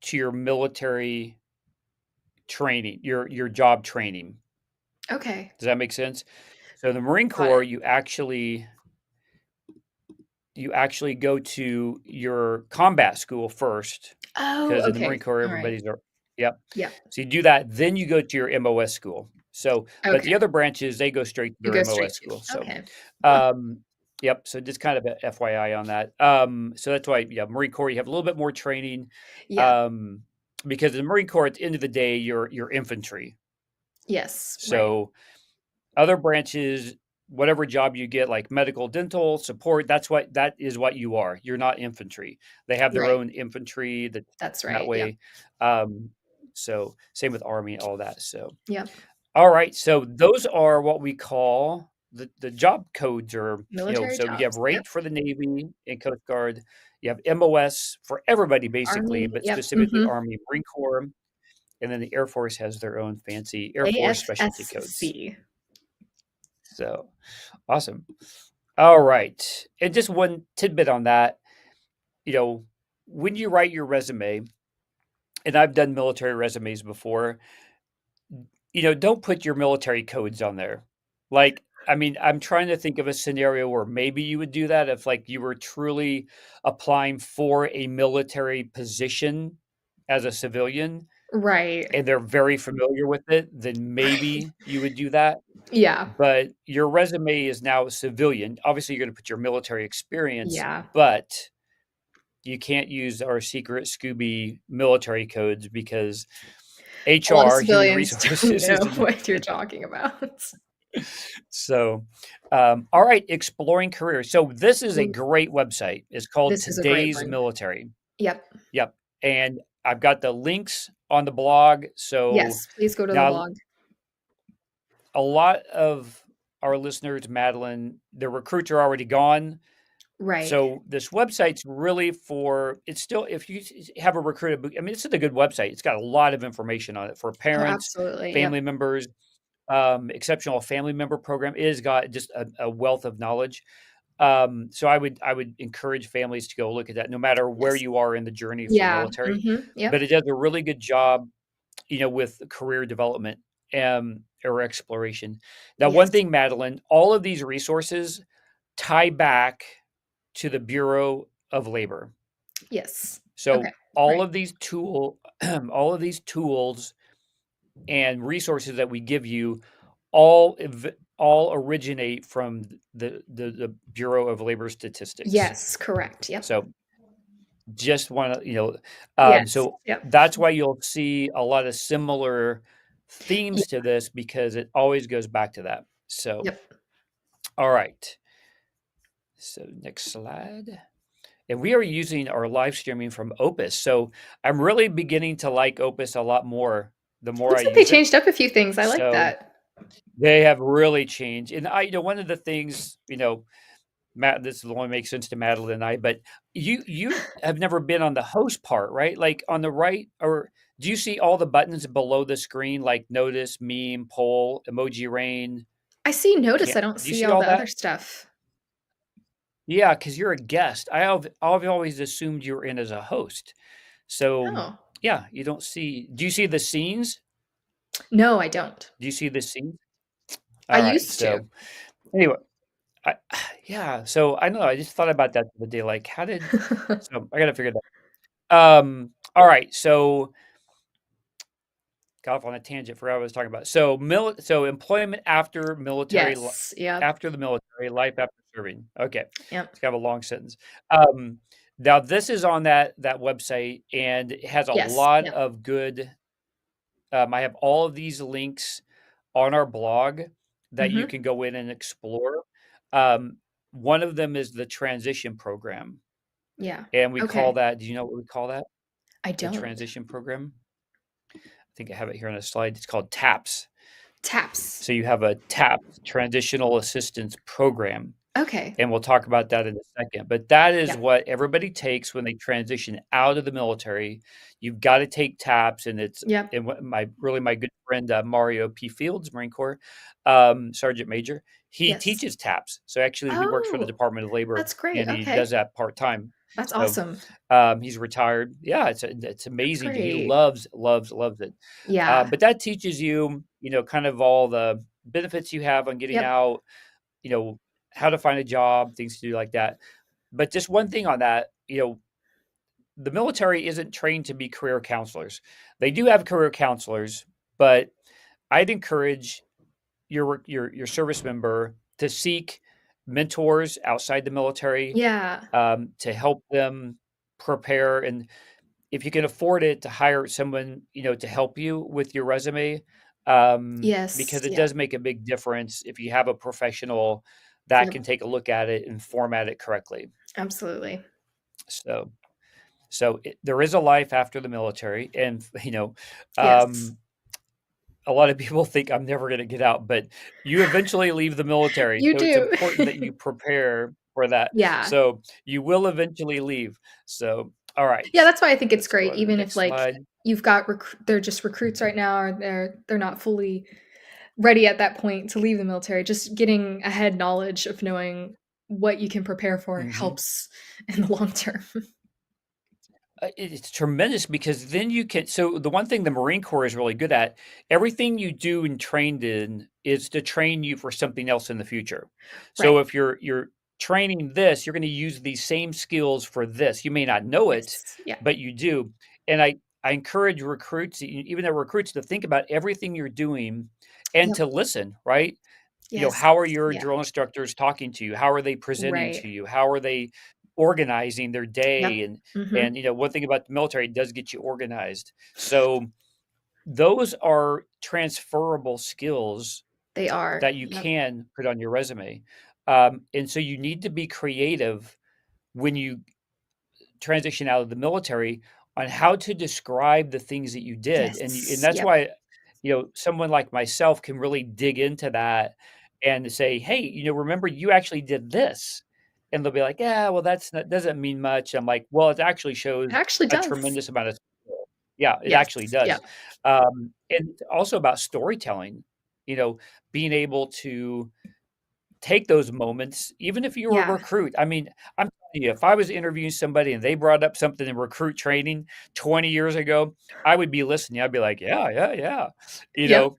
[SPEAKER 1] to your military training, your job training.
[SPEAKER 2] Okay.
[SPEAKER 1] Does that make sense? So the Marine
[SPEAKER 2] Got
[SPEAKER 1] Corps,
[SPEAKER 2] it.
[SPEAKER 1] you actually go to your combat school first,
[SPEAKER 2] Oh,
[SPEAKER 1] because in the
[SPEAKER 2] okay.
[SPEAKER 1] Marine Corps,
[SPEAKER 2] Alright.
[SPEAKER 1] everybody's are yep.
[SPEAKER 2] Yep.
[SPEAKER 1] So you do that, then you go to your MOS school. So, but the
[SPEAKER 2] Okay.
[SPEAKER 1] other branches, they go straight to
[SPEAKER 2] It
[SPEAKER 1] their
[SPEAKER 2] goes straight
[SPEAKER 1] MOS
[SPEAKER 2] to.
[SPEAKER 1] school. So,
[SPEAKER 2] Okay. Huh.
[SPEAKER 1] um, yep. So just kind of a FYI on that. So that's why, yeah, Marine Corps, you have a little bit more training,
[SPEAKER 2] Yeah.
[SPEAKER 1] um, because in the Marine Corps, at the end of the day, you're infantry.
[SPEAKER 2] Yes. Right.
[SPEAKER 1] So other branches, whatever job you get, like medical, dental, support, that is what you are. You're not infantry. They have their
[SPEAKER 2] Right.
[SPEAKER 1] own infantry
[SPEAKER 2] That's
[SPEAKER 1] that
[SPEAKER 2] right. Yep.
[SPEAKER 1] way. Um, so same with Army, all that. So
[SPEAKER 2] Yep.
[SPEAKER 1] all right. So those are what we call the job codes are,
[SPEAKER 2] Military
[SPEAKER 1] so you have
[SPEAKER 2] jobs. Yep.
[SPEAKER 1] rate for the Navy and Coast Guard. You have MOS for everybody basically,
[SPEAKER 2] Army.
[SPEAKER 1] but
[SPEAKER 2] Yep.
[SPEAKER 1] specifically
[SPEAKER 2] Mhm.
[SPEAKER 1] Army, Marine Corps, and then the Air Force has their own fancy Air Force specialty codes.
[SPEAKER 2] AFSC.
[SPEAKER 1] So awesome. All right. And just one tidbit on that, you know, when you write your resume, and I've done military resumes before, don't put your military codes on there. Like, I mean, I'm trying to think of a scenario where maybe you would do that if like you were truly applying for a military position as a civilian
[SPEAKER 2] Right.
[SPEAKER 1] and they're very familiar with it, then
[SPEAKER 2] Right.
[SPEAKER 1] maybe you would do that.
[SPEAKER 2] Yeah.
[SPEAKER 1] But your resume is now civilian. Obviously, you're gonna put your military experience,
[SPEAKER 2] Yeah.
[SPEAKER 1] but you can't use our secret Scooby military codes because
[SPEAKER 2] A lot of
[SPEAKER 1] HR, human
[SPEAKER 2] civilians don't
[SPEAKER 1] resources,
[SPEAKER 2] know
[SPEAKER 1] isn't
[SPEAKER 2] what you're talking about.
[SPEAKER 1] so, all right, exploring careers. So this is a
[SPEAKER 2] Ooh,
[SPEAKER 1] great website. It's called
[SPEAKER 2] this is a great
[SPEAKER 1] Today's
[SPEAKER 2] one.
[SPEAKER 1] Military.
[SPEAKER 2] Yep.
[SPEAKER 1] Yep, and I've got the links on the blog. So
[SPEAKER 2] Yes, please go to the
[SPEAKER 1] now
[SPEAKER 2] blog.
[SPEAKER 1] a lot of our listeners, Madeline, the recruits are already gone.
[SPEAKER 2] Right.
[SPEAKER 1] So this website's really for it's still if you have a recruiter, I mean, it's a good website. It's got a lot of information on it for
[SPEAKER 2] Oh,
[SPEAKER 1] parents,
[SPEAKER 2] absolutely. Yep.
[SPEAKER 1] family members, exceptional family member program. It has got just a wealth of knowledge. So I would encourage families to go look at that, no matter where
[SPEAKER 2] Yes.
[SPEAKER 1] you are in the journey for
[SPEAKER 2] Yeah.
[SPEAKER 1] military.
[SPEAKER 2] Mhm. Yep.
[SPEAKER 1] But it does a really good job, with career development. or exploration. Now, one
[SPEAKER 2] Yes.
[SPEAKER 1] thing, Madeline, all of these resources tie back to the Bureau of Labor.
[SPEAKER 2] Yes. Okay.
[SPEAKER 1] So all
[SPEAKER 2] Right.
[SPEAKER 1] of these all of these tools and resources that we give you all originate from the Bureau of Labor Statistics.
[SPEAKER 2] Yes, correct. Yep.
[SPEAKER 1] So just want to,
[SPEAKER 2] Yes.
[SPEAKER 1] so
[SPEAKER 2] Yep.
[SPEAKER 1] that's why you'll see a lot of similar
[SPEAKER 2] Ye
[SPEAKER 1] themes to this because it always goes back to that. So,
[SPEAKER 2] Yep.
[SPEAKER 1] all right. So next slide. And we are using our live streaming from Opus. So I'm really beginning to like Opus a lot more the more I
[SPEAKER 2] Looks like they
[SPEAKER 1] use it.
[SPEAKER 2] changed up a few things. I like
[SPEAKER 1] So
[SPEAKER 2] that.
[SPEAKER 1] they have really changed. And one of the things, Matt, this will only make sense to Madeline and I, but you have never been on the host part, right? Like on the right, or do you see all the buttons below the screen, like notice, meme, poll, emoji rain?
[SPEAKER 2] I see notice,
[SPEAKER 1] Can't
[SPEAKER 2] I don't
[SPEAKER 1] do you
[SPEAKER 2] see
[SPEAKER 1] see
[SPEAKER 2] all
[SPEAKER 1] all
[SPEAKER 2] the
[SPEAKER 1] that?
[SPEAKER 2] other stuff.
[SPEAKER 1] Yeah, because you're a guest. I've always assumed you were in as a host. So
[SPEAKER 2] Oh.
[SPEAKER 1] yeah, you don't see. Do you see the scenes?
[SPEAKER 2] No, I don't.
[SPEAKER 1] Do you see the scenes?
[SPEAKER 2] I
[SPEAKER 1] All right.
[SPEAKER 2] used to.
[SPEAKER 1] So anyway, I, yeah. So I know. I just thought about that the other day. Like, how did? So I got to figure that. All right. So got off on a tangent. Forgot what I was talking about. So So employment after
[SPEAKER 2] Yes. Yep.
[SPEAKER 1] after the military, life after serving. Okay.
[SPEAKER 2] Yep.
[SPEAKER 1] It's kind of a long sentence. Um, Now this is on that website, and it has a
[SPEAKER 2] Yes.
[SPEAKER 1] lot
[SPEAKER 2] Yep.
[SPEAKER 1] of good. I have all of these links on our blog that you
[SPEAKER 2] Mhm.
[SPEAKER 1] can go in and explore. Um, One of them is the transition program,
[SPEAKER 2] Yeah.
[SPEAKER 1] and we call
[SPEAKER 2] Okay.
[SPEAKER 1] that. Do you know what we call that?
[SPEAKER 2] I
[SPEAKER 1] The
[SPEAKER 2] don't.
[SPEAKER 1] transition program. I think I have it here on a slide. It's called TAPS.
[SPEAKER 2] Taps.
[SPEAKER 1] So you have a TAPS, Transitional Assistance Program,
[SPEAKER 2] Okay.
[SPEAKER 1] and we'll talk about that in a second. But that is
[SPEAKER 2] Yep.
[SPEAKER 1] what everybody takes when they transition out of the military. You've got to take TAPS, and it's
[SPEAKER 2] Yep.
[SPEAKER 1] and what my good friend Mario P. Fields, Marine Corps Sergeant Major, he
[SPEAKER 2] Yes.
[SPEAKER 1] teaches TAPS. So actually, he works for the
[SPEAKER 2] Oh,
[SPEAKER 1] Department of Labor,
[SPEAKER 2] that's great.
[SPEAKER 1] and he does
[SPEAKER 2] Okay.
[SPEAKER 1] that part time.
[SPEAKER 2] That's
[SPEAKER 1] So
[SPEAKER 2] awesome.
[SPEAKER 1] he's retired. Yeah, it's
[SPEAKER 2] That's
[SPEAKER 1] amazing. He
[SPEAKER 2] great.
[SPEAKER 1] loves it.
[SPEAKER 2] Yeah.
[SPEAKER 1] But that teaches you, kind of all the benefits you have on getting
[SPEAKER 2] Yep.
[SPEAKER 1] out, you know, how to find a job, things to do like that. But just one thing on that, the military isn't trained to be career counselors. They do have career counselors, but I'd encourage your service member to seek mentors outside the military
[SPEAKER 2] Yeah.
[SPEAKER 1] to help them prepare, and if you can afford it, to hire someone, to help you with your resume,
[SPEAKER 2] Yes.
[SPEAKER 1] because it
[SPEAKER 2] Yep.
[SPEAKER 1] does make a big difference if you have a professional that
[SPEAKER 2] Yep.
[SPEAKER 1] can take a look at it and format it correctly.
[SPEAKER 2] Absolutely.
[SPEAKER 1] So, there is a life after the military, and
[SPEAKER 2] Yes.
[SPEAKER 1] um, a lot of people think I'm never going to get out, but you eventually leave the military.
[SPEAKER 2] You
[SPEAKER 1] So it's
[SPEAKER 2] do.
[SPEAKER 1] important that you prepare for that.
[SPEAKER 2] Yeah.
[SPEAKER 1] So you will eventually leave. So, all right,
[SPEAKER 2] Yeah, that's why I think it's
[SPEAKER 1] let's go
[SPEAKER 2] great,
[SPEAKER 1] on to the
[SPEAKER 2] even if,
[SPEAKER 1] next
[SPEAKER 2] like,
[SPEAKER 1] slide.
[SPEAKER 2] you've got they're just recruits right now, or they're not fully ready at that point to leave the military. Just getting ahead knowledge of knowing what you can prepare for
[SPEAKER 1] Mhm.
[SPEAKER 2] helps in the long term.
[SPEAKER 1] It's tremendous because then you can. So the one thing the Marine Corps is really good at, everything you do and trained in is to train you for something else in the future. So
[SPEAKER 2] Right.
[SPEAKER 1] if you're training this, you're going to use these same skills for this. You may not know it,
[SPEAKER 2] Yes. Yeah.
[SPEAKER 1] but you do. And I encourage recruits, even though recruits, to think about everything you're doing and
[SPEAKER 2] Yep.
[SPEAKER 1] to listen, right?
[SPEAKER 2] Yes.
[SPEAKER 1] How are your
[SPEAKER 2] Yeah.
[SPEAKER 1] drill instructors talking to you? How are they presenting
[SPEAKER 2] Right.
[SPEAKER 1] to you? How are they organizing their
[SPEAKER 2] Yep.
[SPEAKER 1] day? And
[SPEAKER 2] Mhm.
[SPEAKER 1] one thing about the military, it does get you organized. So those are transferable skills
[SPEAKER 2] They are.
[SPEAKER 1] that you
[SPEAKER 2] Yep.
[SPEAKER 1] can put on your resume. And so you need to be creative when you transition out of the military on how to describe the things that you did, and
[SPEAKER 2] Yes.
[SPEAKER 1] that's
[SPEAKER 2] Yep.
[SPEAKER 1] why someone like myself can really dig into that and say, hey, remember you actually did this, and they'll be like, yeah, well, that doesn't mean much. I'm like, well, it actually
[SPEAKER 2] It
[SPEAKER 1] shows
[SPEAKER 2] actually
[SPEAKER 1] a
[SPEAKER 2] does.
[SPEAKER 1] tremendous amount of skill. Yeah, it
[SPEAKER 2] Yes.
[SPEAKER 1] actually does.
[SPEAKER 2] Yep.
[SPEAKER 1] And it's also about storytelling, being able to take those moments, even if you're a
[SPEAKER 2] Yeah.
[SPEAKER 1] recruit. I mean, I'm telling you, if I was interviewing somebody and they brought up something in recruit training 20 years ago, I would be listening. I'd be like, yeah, yeah, yeah. You
[SPEAKER 2] Yep.
[SPEAKER 1] know,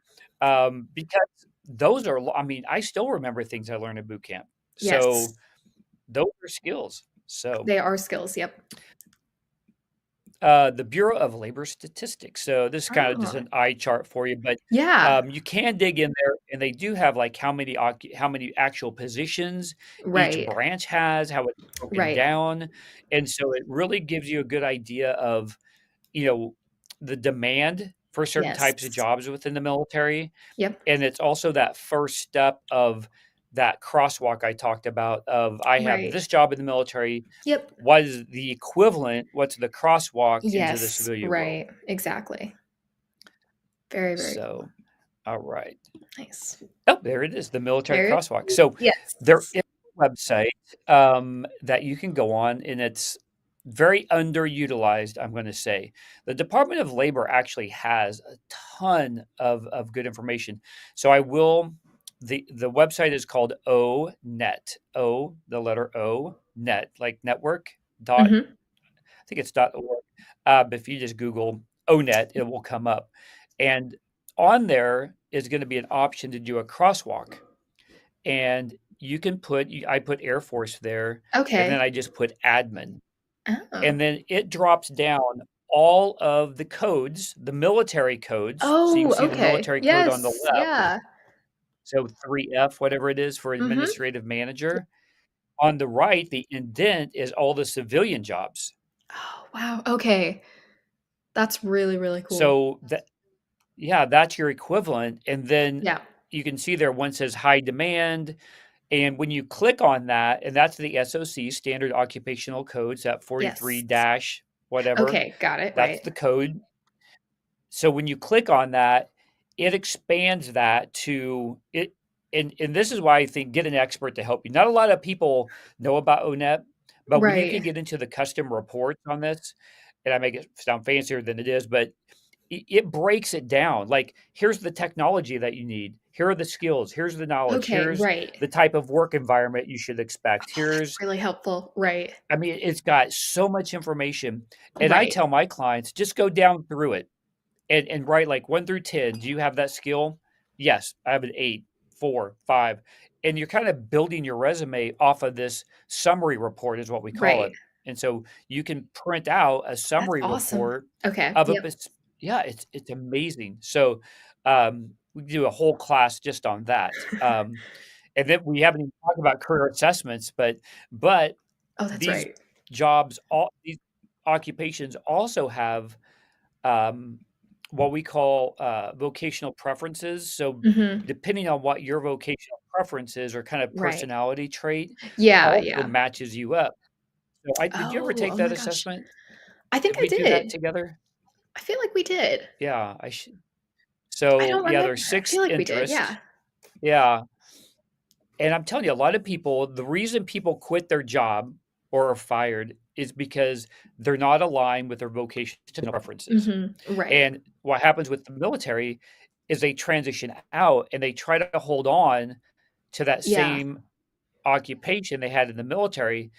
[SPEAKER 1] because those are, I mean, I still remember things I learned at boot camp. So
[SPEAKER 2] Yes.
[SPEAKER 1] those are skills. So
[SPEAKER 2] They are skills. Yep.
[SPEAKER 1] the Bureau of Labor Statistics. So this is kind of just
[SPEAKER 2] Oh,
[SPEAKER 1] an eye chart for you, but
[SPEAKER 2] yeah.
[SPEAKER 1] you can dig in there, and they do have like how many actual positions each
[SPEAKER 2] Right.
[SPEAKER 1] branch has, how it's broken
[SPEAKER 2] Right.
[SPEAKER 1] down, and so it really gives you a good idea of, you know, the demand for certain types of
[SPEAKER 2] Yes.
[SPEAKER 1] jobs within the military,
[SPEAKER 2] Yep.
[SPEAKER 1] and it's also that first step of that crosswalk I talked about of I have
[SPEAKER 2] Right.
[SPEAKER 1] this job in the military.
[SPEAKER 2] Yep.
[SPEAKER 1] What is the equivalent? What's the crosswalk into the
[SPEAKER 2] Yes.
[SPEAKER 1] civilian world?
[SPEAKER 2] Right. Exactly. Very, very cool.
[SPEAKER 1] So, all right.
[SPEAKER 2] Nice.
[SPEAKER 1] Oh, there it is, the military
[SPEAKER 2] There it
[SPEAKER 1] crosswalk.
[SPEAKER 2] is.
[SPEAKER 1] So there
[SPEAKER 2] Yes.
[SPEAKER 1] is a website that you can go on, and it's very underutilized, I'm going to say. The Department of Labor actually has a ton of good information. So I will, the website is called ONET, O, the letter O, net, like network, dot,
[SPEAKER 2] Mhm.
[SPEAKER 1] I think it's dot org. But if you just Google ONET, it will come up. And on there is going to be an option to do a crosswalk. And you can put, I put Air Force there, and then
[SPEAKER 2] Okay.
[SPEAKER 1] I just put admin.
[SPEAKER 2] Oh.
[SPEAKER 1] And then it drops down all of the codes, the military codes. So you can
[SPEAKER 2] Oh,
[SPEAKER 1] see the
[SPEAKER 2] okay.
[SPEAKER 1] military code on the
[SPEAKER 2] Yes.
[SPEAKER 1] left.
[SPEAKER 2] Yeah.
[SPEAKER 1] So 3F, whatever it is for
[SPEAKER 2] Mhm.
[SPEAKER 1] administrative manager. On the right, the indent is all the civilian jobs.
[SPEAKER 2] Oh, wow. Okay. That's really, really cool.
[SPEAKER 1] So that, yeah, that's your equivalent, and then
[SPEAKER 2] Yeah.
[SPEAKER 1] you can see there one says high demand, and when you click on that, and that's the SOC, Standard Occupational Codes, that 43
[SPEAKER 2] Yes.
[SPEAKER 1] dash whatever,
[SPEAKER 2] Okay, got it,
[SPEAKER 1] that's
[SPEAKER 2] right.
[SPEAKER 1] the code. So when you click on that, it expands that to it, and this is why I think get an expert to help you. Not a lot of people know about ONET, but when you can
[SPEAKER 2] Right.
[SPEAKER 1] get into the custom reports on this, and I make it sound fancier than it is, but it breaks it down. Like, here's the technology that you need. Here are the skills. Here's the knowledge.
[SPEAKER 2] Okay,
[SPEAKER 1] Here's
[SPEAKER 2] right.
[SPEAKER 1] the type of work environment you should expect.
[SPEAKER 2] Oh, that's
[SPEAKER 1] Here's,
[SPEAKER 2] really helpful. Right.
[SPEAKER 1] I mean, it's got so much information. And I
[SPEAKER 2] Right.
[SPEAKER 1] tell my clients, just go down through it and write like 1 through 10. Do you have that skill? Yes, I have an 8, 4, 5. And you're kind of building your resume off of this summary report, is what we call
[SPEAKER 2] Right.
[SPEAKER 1] it. And so you can print out a
[SPEAKER 2] That's
[SPEAKER 1] summary
[SPEAKER 2] awesome.
[SPEAKER 1] report
[SPEAKER 2] Okay.
[SPEAKER 1] of a,
[SPEAKER 2] Yep.
[SPEAKER 1] yeah, it's amazing. So we do a whole class just on that. And then we haven't even talked about career assessments, but
[SPEAKER 2] Oh, that's
[SPEAKER 1] these
[SPEAKER 2] right.
[SPEAKER 1] jobs, all these occupations also have um, what we call vocational preferences. So,
[SPEAKER 2] Mhm.
[SPEAKER 1] depending on what your vocational preferences or kind of
[SPEAKER 2] Right.
[SPEAKER 1] personality trait
[SPEAKER 2] Yeah,
[SPEAKER 1] also
[SPEAKER 2] yeah.
[SPEAKER 1] matches you up. So, did you ever
[SPEAKER 2] Oh,
[SPEAKER 1] take
[SPEAKER 2] oh
[SPEAKER 1] that
[SPEAKER 2] my gosh.
[SPEAKER 1] assessment?
[SPEAKER 2] I think
[SPEAKER 1] Did
[SPEAKER 2] I
[SPEAKER 1] we do that
[SPEAKER 2] did.
[SPEAKER 1] together?
[SPEAKER 2] I feel like we did.
[SPEAKER 1] Yeah, I should.
[SPEAKER 2] I
[SPEAKER 1] So,
[SPEAKER 2] don't
[SPEAKER 1] yeah,
[SPEAKER 2] remember.
[SPEAKER 1] there's
[SPEAKER 2] I feel
[SPEAKER 1] 6
[SPEAKER 2] like we did,
[SPEAKER 1] interests.
[SPEAKER 2] yeah.
[SPEAKER 1] Yeah. And I'm telling you, a lot of people, the reason people quit their job or are fired is because they're not aligned with their vocational preferences.
[SPEAKER 2] Mhm. Right.
[SPEAKER 1] And what happens with the military is they transition out and they try to hold on to that
[SPEAKER 2] Yeah.
[SPEAKER 1] same occupation they had in the military.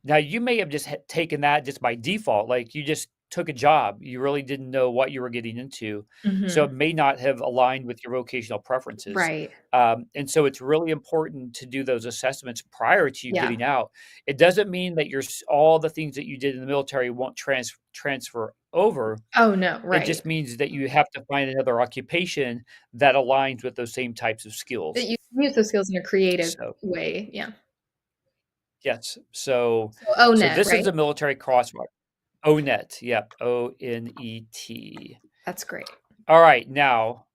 [SPEAKER 1] Now, you may have just taken that just by default, like you just took a job. You really didn't know what you were getting into. So it
[SPEAKER 2] Mhm.
[SPEAKER 1] may not have aligned with your vocational preferences.
[SPEAKER 2] Right.
[SPEAKER 1] And so it's really important to do those assessments prior to you
[SPEAKER 2] Yeah.
[SPEAKER 1] getting out. It doesn't mean that all the things that you did in the military won't transfer over.
[SPEAKER 2] Oh, no,
[SPEAKER 1] It
[SPEAKER 2] right.
[SPEAKER 1] just means that you have to find another occupation that aligns with those same types of
[SPEAKER 2] That
[SPEAKER 1] skills.
[SPEAKER 2] you use those skills in a creative
[SPEAKER 1] So,
[SPEAKER 2] way, yeah.
[SPEAKER 1] yes. So,
[SPEAKER 2] So
[SPEAKER 1] so
[SPEAKER 2] ONET,
[SPEAKER 1] this is
[SPEAKER 2] right?
[SPEAKER 1] a military crosswalk. ONET, yep, ONET.
[SPEAKER 2] That's great.
[SPEAKER 1] All right, now,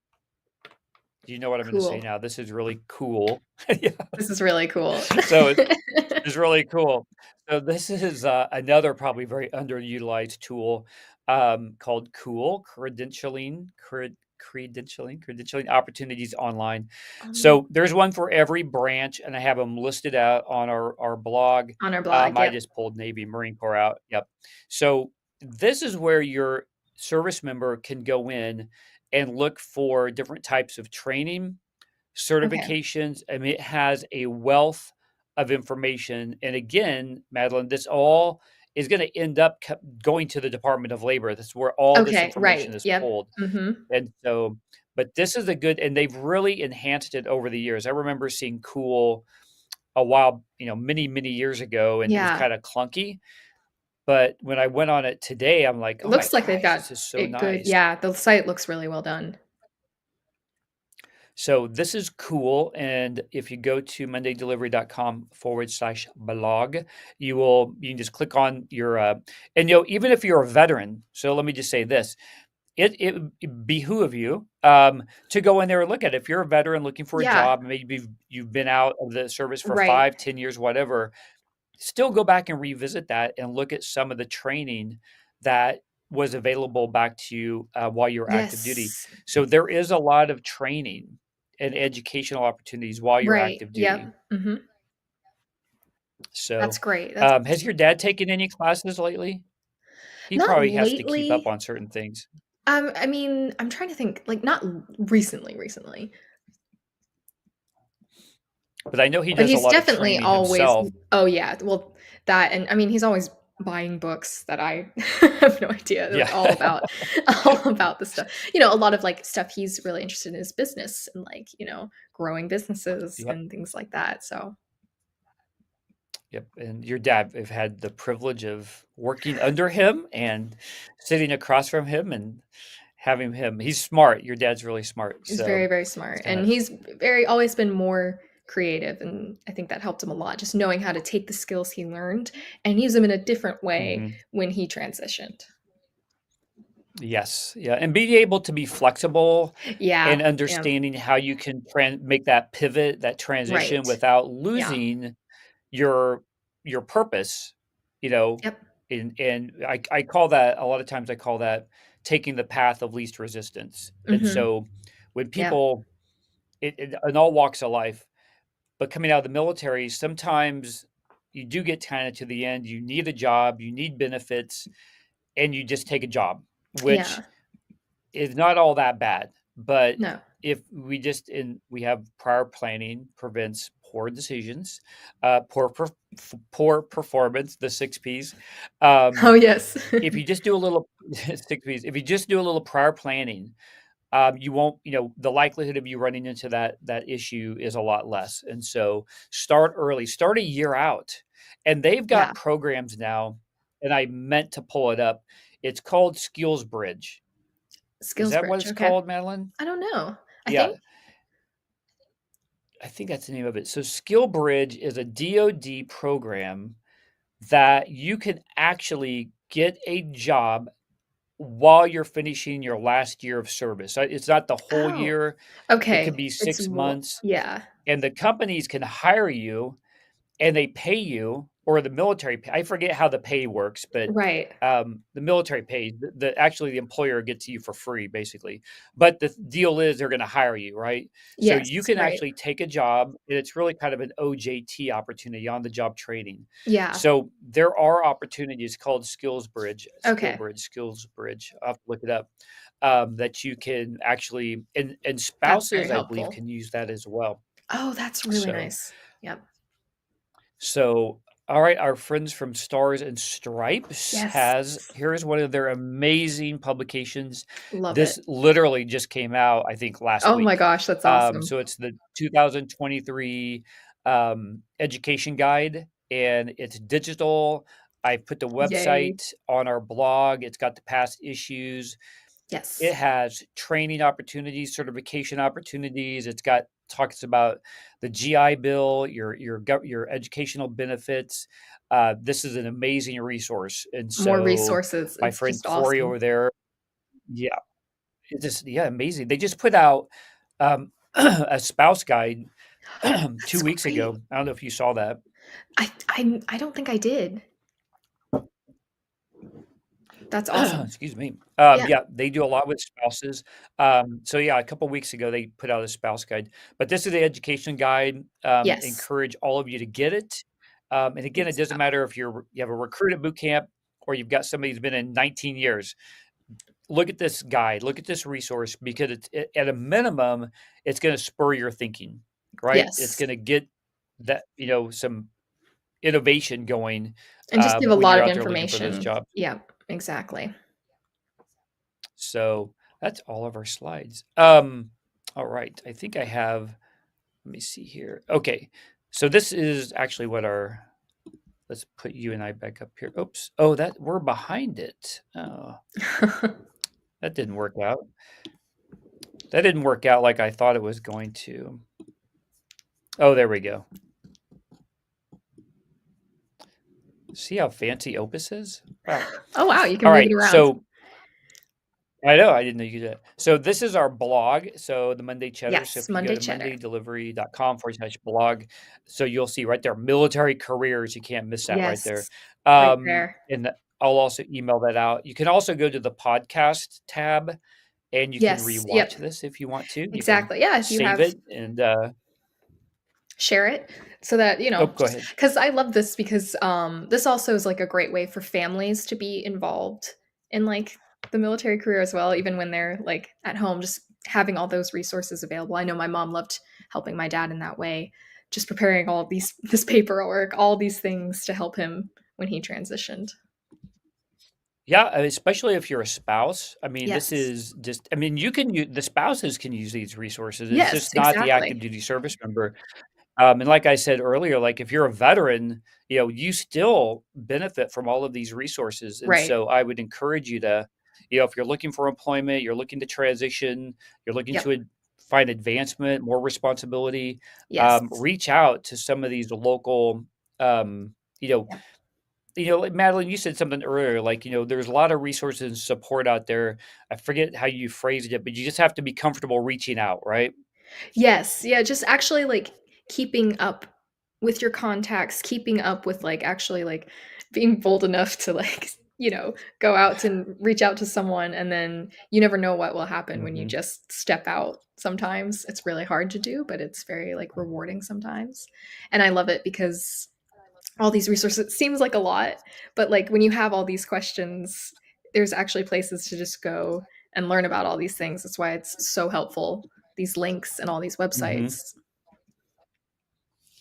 [SPEAKER 1] do you know what I'm gonna say
[SPEAKER 2] Cool.
[SPEAKER 1] now? This is really cool. Yeah,
[SPEAKER 2] This is really cool.
[SPEAKER 1] so it's really cool. So this is, another probably very underutilized tool, called Cool, credentialing opportunities online.
[SPEAKER 2] Um,
[SPEAKER 1] So there's one for every branch, and I have them listed out on our blog.
[SPEAKER 2] on our blog,
[SPEAKER 1] I
[SPEAKER 2] yep.
[SPEAKER 1] just pulled Navy, Marine Corps out. Yep. So this is where your service member can go in and look for different types of training,
[SPEAKER 2] Okay.
[SPEAKER 1] certifications. I mean, it has a wealth of information. And again, Madeline, this all is going to end up going to the Department of Labor. That's where all this
[SPEAKER 2] Okay,
[SPEAKER 1] information
[SPEAKER 2] right.
[SPEAKER 1] is
[SPEAKER 2] Yep.
[SPEAKER 1] pulled.
[SPEAKER 2] Mhm.
[SPEAKER 1] And so, but this is a good, and they've really enhanced it over the years. I remember seeing Cool a while, many, many years ago, and it was
[SPEAKER 2] Yeah.
[SPEAKER 1] kind of clunky. But when I went on it today, I'm like,
[SPEAKER 2] It
[SPEAKER 1] oh my
[SPEAKER 2] looks like they've
[SPEAKER 1] gosh,
[SPEAKER 2] got
[SPEAKER 1] this is so
[SPEAKER 2] it good.
[SPEAKER 1] nice.
[SPEAKER 2] Yeah, the site looks really well done.
[SPEAKER 1] So this is cool. And if you go to mondaydelivery.com/blog, you can just click on your, and even if you're a veteran, so let me just say this, it behoove you to go in there and look at it. If you're a veteran looking for a
[SPEAKER 2] Yeah,
[SPEAKER 1] job, maybe you've been out of the service for
[SPEAKER 2] right.
[SPEAKER 1] 5, 10 years, whatever, still go back and revisit that and look at some of the training that was available back to you while you were active duty.
[SPEAKER 2] Yes.
[SPEAKER 1] So there is a lot of training and educational opportunities while you're
[SPEAKER 2] Right.
[SPEAKER 1] active duty.
[SPEAKER 2] Yep. Mhm. That's
[SPEAKER 1] So,
[SPEAKER 2] great. That's
[SPEAKER 1] has your dad taken any classes lately? He
[SPEAKER 2] not
[SPEAKER 1] probably has to keep up
[SPEAKER 2] lately.
[SPEAKER 1] on certain things,
[SPEAKER 2] I mean, I'm trying to think, like, not recently.
[SPEAKER 1] but I know he
[SPEAKER 2] But
[SPEAKER 1] does a
[SPEAKER 2] he's
[SPEAKER 1] lot of
[SPEAKER 2] definitely
[SPEAKER 1] training
[SPEAKER 2] always
[SPEAKER 1] himself.
[SPEAKER 2] oh, yeah, well, that and I mean, he's always buying books that I have no idea,
[SPEAKER 1] Yeah.
[SPEAKER 2] like, all about all about the stuff. A lot of, like, stuff he's really interested in is business and, like, growing businesses
[SPEAKER 1] Yep.
[SPEAKER 2] and things like that, so
[SPEAKER 1] Yep. And your dad, I've had the privilege of working under him and sitting across from him and having him. He's smart. Your dad's really smart.
[SPEAKER 2] he's very,
[SPEAKER 1] So
[SPEAKER 2] very
[SPEAKER 1] it's
[SPEAKER 2] smart,
[SPEAKER 1] kind
[SPEAKER 2] and
[SPEAKER 1] of,
[SPEAKER 2] he's very always been more creative, and I think that helped him a lot, just knowing how to take the skills he learned and use them in a different way
[SPEAKER 1] mhm.
[SPEAKER 2] when he transitioned.
[SPEAKER 1] Yes. Yeah. And being able to be flexible
[SPEAKER 2] Yeah,
[SPEAKER 1] and
[SPEAKER 2] yeah,
[SPEAKER 1] understanding how you can make that pivot, that transition
[SPEAKER 2] right.
[SPEAKER 1] without
[SPEAKER 2] Yeah.
[SPEAKER 1] losing your purpose, you know,
[SPEAKER 2] Yep.
[SPEAKER 1] and I call that a lot of times I call that taking the path of least resistance. And
[SPEAKER 2] Mhm.
[SPEAKER 1] so when
[SPEAKER 2] Yeah.
[SPEAKER 1] people in all walks of life, but coming out of the military, sometimes you do get kind of to the end, you need a job, you need benefits, and you just take a job, which
[SPEAKER 2] Yeah.
[SPEAKER 1] is not all that bad. But
[SPEAKER 2] No.
[SPEAKER 1] if we have prior planning prevents poor decisions, poor performance, the 6 Ps.
[SPEAKER 2] Oh,
[SPEAKER 1] Um,
[SPEAKER 2] yes.
[SPEAKER 1] if you just do a little 6 Ps, if you just do a little prior planning, you won't, the likelihood of you running into that issue is a lot less. And so start early, start a year out. And they've
[SPEAKER 2] Yeah.
[SPEAKER 1] got programs now, and I meant to pull it up. It's called Skills Bridge. Is
[SPEAKER 2] Skills
[SPEAKER 1] that what
[SPEAKER 2] Bridge,
[SPEAKER 1] it's
[SPEAKER 2] okay.
[SPEAKER 1] called, Madeline?
[SPEAKER 2] I don't know. I
[SPEAKER 1] Yeah,
[SPEAKER 2] think
[SPEAKER 1] I think that's the name of it. So Skill Bridge is a DoD program that you can actually get a job while you're finishing your last year of service. It's not the whole
[SPEAKER 2] oh,
[SPEAKER 1] year. It could
[SPEAKER 2] okay.
[SPEAKER 1] be 6 months,
[SPEAKER 2] Yeah.
[SPEAKER 1] and the companies can hire you and they pay you, or the military I forget how the pay works, but,
[SPEAKER 2] Right.
[SPEAKER 1] the military pays. Actually, the employer gets you for free, basically. But the deal is they're gonna hire you, right? So
[SPEAKER 2] Yes,
[SPEAKER 1] you can
[SPEAKER 2] right.
[SPEAKER 1] actually take a job, and it's really kind of an OJT opportunity, on the job training.
[SPEAKER 2] Yeah.
[SPEAKER 1] So there are opportunities called
[SPEAKER 2] Okay.
[SPEAKER 1] Skills Bridge. I'll have to look it up, that you can actually, and
[SPEAKER 2] That's very
[SPEAKER 1] spouses, I believe,
[SPEAKER 2] helpful.
[SPEAKER 1] can use that as well.
[SPEAKER 2] Oh, that's really
[SPEAKER 1] So
[SPEAKER 2] nice. Yep.
[SPEAKER 1] So, all right, our friends from Stars and Stripes
[SPEAKER 2] Yes.
[SPEAKER 1] here's one of their amazing publications.
[SPEAKER 2] Love
[SPEAKER 1] This
[SPEAKER 2] it.
[SPEAKER 1] literally just came out, I think, last
[SPEAKER 2] Oh my
[SPEAKER 1] week.
[SPEAKER 2] gosh, that's awesome.
[SPEAKER 1] So it's the 2023 education guide, and it's digital. I put the
[SPEAKER 2] Yay.
[SPEAKER 1] website on our blog. It's got the past issues. It
[SPEAKER 2] Yes.
[SPEAKER 1] has training opportunities, certification opportunities. It's got talks about the GI Bill, your educational benefits. This is an amazing resource, and
[SPEAKER 2] More
[SPEAKER 1] so
[SPEAKER 2] resources.
[SPEAKER 1] my
[SPEAKER 2] It's
[SPEAKER 1] friend
[SPEAKER 2] just
[SPEAKER 1] Corey
[SPEAKER 2] awesome.
[SPEAKER 1] over there, yeah, amazing. They just put out a spouse guide two
[SPEAKER 2] That's
[SPEAKER 1] weeks
[SPEAKER 2] great.
[SPEAKER 1] ago. I don't know if you saw that.
[SPEAKER 2] I don't think I did. That's awesome.
[SPEAKER 1] Excuse me.
[SPEAKER 2] Yeah.
[SPEAKER 1] Yeah, they do a lot with spouses. So yeah, a couple weeks ago they put out a spouse guide, but this is the education guide.
[SPEAKER 2] Yes.
[SPEAKER 1] Encourage all of you to get it. And again, it
[SPEAKER 2] It's
[SPEAKER 1] doesn't matter if you have a recruit at boot camp or you've got somebody who's been in 19 years. Look at this guide. Look at this resource, because at a minimum, it's going to spur your thinking, right? It's
[SPEAKER 2] yes.
[SPEAKER 1] going to get that some innovation going
[SPEAKER 2] And just give a
[SPEAKER 1] when
[SPEAKER 2] lot
[SPEAKER 1] you're
[SPEAKER 2] of
[SPEAKER 1] out there looking for those
[SPEAKER 2] information.
[SPEAKER 1] jobs.
[SPEAKER 2] Yeah, exactly.
[SPEAKER 1] So that's all of our slides. All right, I think I have. Let me see here. Okay, so this is actually what our. Let's put you and I back up here. Oops. Oh, that we're behind it. Oh, that didn't work out. That didn't work out like I thought it was going to. Oh, there we go. See how fancy Opus is? Wow.
[SPEAKER 2] Oh, wow, you can
[SPEAKER 1] All
[SPEAKER 2] move it
[SPEAKER 1] right.
[SPEAKER 2] around.
[SPEAKER 1] So I know I didn't know you did that. So this is our blog. So the Monday Cheddar. So
[SPEAKER 2] Yes,
[SPEAKER 1] if you go
[SPEAKER 2] Monday
[SPEAKER 1] to
[SPEAKER 2] Cheddar.
[SPEAKER 1] mondaydelivery.com/blog, so you'll see right there military careers. You can't miss that right there.
[SPEAKER 2] Yes, right there.
[SPEAKER 1] I'll also email that out. You can also go to the podcast tab and you can
[SPEAKER 2] Yes, yep,
[SPEAKER 1] rewatch this if you want to. You can
[SPEAKER 2] exactly. Yeah, if you
[SPEAKER 1] save
[SPEAKER 2] have
[SPEAKER 1] it and
[SPEAKER 2] share it so that,
[SPEAKER 1] oh, go
[SPEAKER 2] just
[SPEAKER 1] ahead.
[SPEAKER 2] because I love this because this also is like a great way for families to be involved in like the military career as well, even when they're like at home, just having all those resources available. I know my mom loved helping my dad in that way, just preparing all these this paperwork, all these things to help him when he transitioned.
[SPEAKER 1] Yeah, especially if you're a spouse. I mean, this
[SPEAKER 2] Yes.
[SPEAKER 1] is just, I mean, you can use the spouses can use these resources. It's
[SPEAKER 2] Yes,
[SPEAKER 1] just not the active
[SPEAKER 2] exactly.
[SPEAKER 1] duty service member. And like I said earlier, like if you're a veteran, you still benefit from all of these resources. And
[SPEAKER 2] Right.
[SPEAKER 1] so I would encourage you to, if you're looking for employment, you're looking to transition, you're looking
[SPEAKER 2] Yep.
[SPEAKER 1] to find advancement, more responsibility,
[SPEAKER 2] Yes.
[SPEAKER 1] reach out to some of these local, um, you know,
[SPEAKER 2] Yep.
[SPEAKER 1] like Madeline, you said something earlier, like, there's a lot of resources and support out there. I forget how you phrased it, but you just have to be comfortable reaching out, right?
[SPEAKER 2] Yes, yeah, just actually, like, keeping up with your contacts, keeping up with, like, actually, like, being bold enough to, like, go out and reach out to someone, and then you never know what will happen when you
[SPEAKER 1] Hmm.
[SPEAKER 2] just step out sometimes. It's really hard to do, but it's very, like, rewarding sometimes, and I love it because all these resources it seems like a lot, but, like, when you have all these questions, there's actually places to just go and learn about all these things. That's why it's so helpful, these links and all these
[SPEAKER 1] Hmm.
[SPEAKER 2] websites,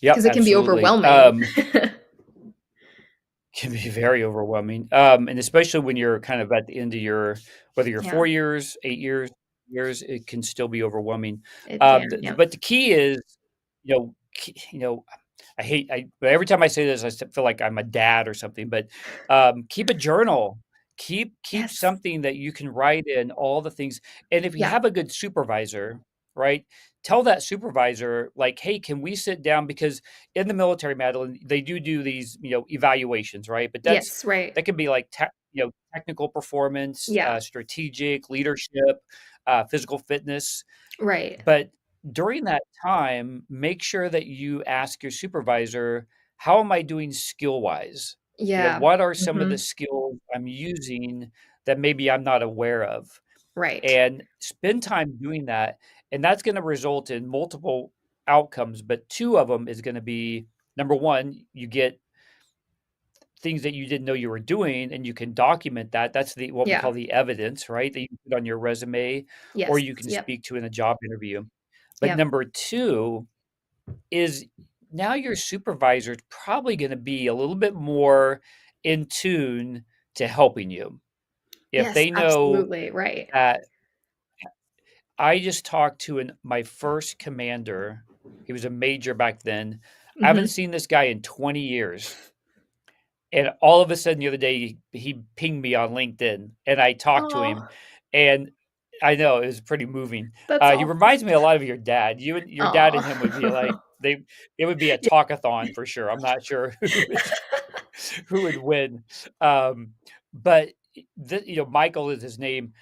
[SPEAKER 1] Yep,
[SPEAKER 2] because it can be
[SPEAKER 1] absolutely.
[SPEAKER 2] overwhelming.
[SPEAKER 1] Can be very overwhelming. And especially when you're kind of at the end of whether you're
[SPEAKER 2] Yeah,
[SPEAKER 1] 4 years, 8 years, it can still be overwhelming.
[SPEAKER 2] it can, yeah.
[SPEAKER 1] But the key is, but every time I say this, feel like I'm a dad or something, but keep a journal. Keep
[SPEAKER 2] Yes.
[SPEAKER 1] something that you can write in all the things. And if you
[SPEAKER 2] Yeah.
[SPEAKER 1] have a good supervisor, right, tell that supervisor, like, hey, can we sit down? Because in the military, Madeline, they do these, evaluations, right? But
[SPEAKER 2] Yes, right.
[SPEAKER 1] that can be like, technical performance,
[SPEAKER 2] Yeah,
[SPEAKER 1] strategic leadership, physical fitness.
[SPEAKER 2] right.
[SPEAKER 1] But during that time, make sure that you ask your supervisor, how am I doing skill wise?
[SPEAKER 2] Yeah.
[SPEAKER 1] What are some of the
[SPEAKER 2] Mhm.
[SPEAKER 1] skills I'm using that maybe I'm not aware of?
[SPEAKER 2] Right.
[SPEAKER 1] And spend time doing that. And that's going to result in multiple outcomes, but two of them is going to be number one, you get things that you didn't know you were doing and you can document that. That's the what we
[SPEAKER 2] Yeah.
[SPEAKER 1] call the evidence, right? That you put on your resume or
[SPEAKER 2] Yes.
[SPEAKER 1] you can
[SPEAKER 2] Yep.
[SPEAKER 1] speak to in a job interview. But
[SPEAKER 2] Yep.
[SPEAKER 1] number two is now your supervisor is probably going to be a little bit more in tune to helping you. If
[SPEAKER 2] Yes,
[SPEAKER 1] they know
[SPEAKER 2] absolutely, right.
[SPEAKER 1] that I just talked to my first commander, he was a major back then. I haven't
[SPEAKER 2] Mhm.
[SPEAKER 1] seen this guy in 20 years. And all of a sudden the other day, he pinged me on LinkedIn and I talked to
[SPEAKER 2] Oh,
[SPEAKER 1] him. And I know it was pretty moving.
[SPEAKER 2] that's
[SPEAKER 1] He
[SPEAKER 2] awesome.
[SPEAKER 1] reminds me a lot of your dad. Your dad and him would be like,
[SPEAKER 2] Aw.
[SPEAKER 1] it would be a
[SPEAKER 2] Yeah.
[SPEAKER 1] talkathon for sure. I'm not sure who would win. But Michael is his name.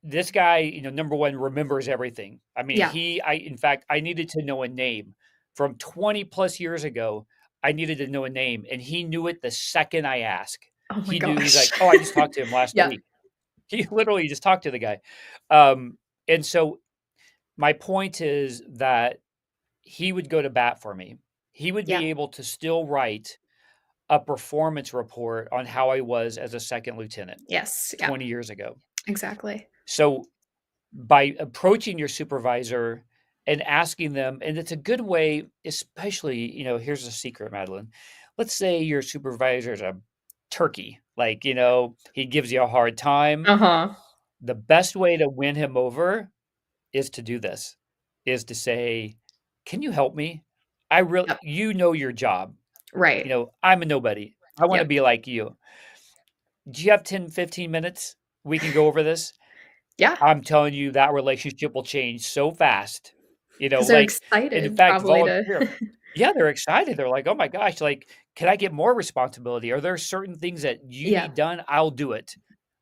[SPEAKER 1] This guy, number one, remembers everything. I mean,
[SPEAKER 2] Yeah.
[SPEAKER 1] in fact, I needed to know a name from 20 plus years ago. I needed to know a name, and he knew it the second I asked.
[SPEAKER 2] Oh my
[SPEAKER 1] He knew, he's
[SPEAKER 2] gosh.
[SPEAKER 1] like, oh, I just talked to him last
[SPEAKER 2] Yeah.
[SPEAKER 1] week. He literally just talked to the guy. Um, and so my point is that he would go to bat for me. He would
[SPEAKER 2] Yeah.
[SPEAKER 1] be able to still write a performance report on how I was as a second lieutenant
[SPEAKER 2] Yes. Yeah.
[SPEAKER 1] 20 years ago.
[SPEAKER 2] Exactly.
[SPEAKER 1] So by approaching your supervisor and asking them, and it's a good way, especially, here's a secret, Madeline. let's say your supervisor is a turkey, like, he gives you a hard time.
[SPEAKER 2] Uh-huh.
[SPEAKER 1] The best way to win him over is to do this, is to say, "Can you help me? I really
[SPEAKER 2] Yep.
[SPEAKER 1] you know your job.
[SPEAKER 2] Right.
[SPEAKER 1] I'm a nobody. I wanna
[SPEAKER 2] Yep.
[SPEAKER 1] be like you. Do you have 10, 15 minutes? We can go over this?"
[SPEAKER 2] Yeah.
[SPEAKER 1] I'm telling you that relationship will change so fast.
[SPEAKER 2] Because they're
[SPEAKER 1] Like, and in
[SPEAKER 2] excited
[SPEAKER 1] fact,
[SPEAKER 2] probably to
[SPEAKER 1] volunteer. Yeah, they're excited. They're like, "Oh my gosh, like, can I get more responsibility? Are there certain things that you
[SPEAKER 2] Yeah.
[SPEAKER 1] need done? I'll do it."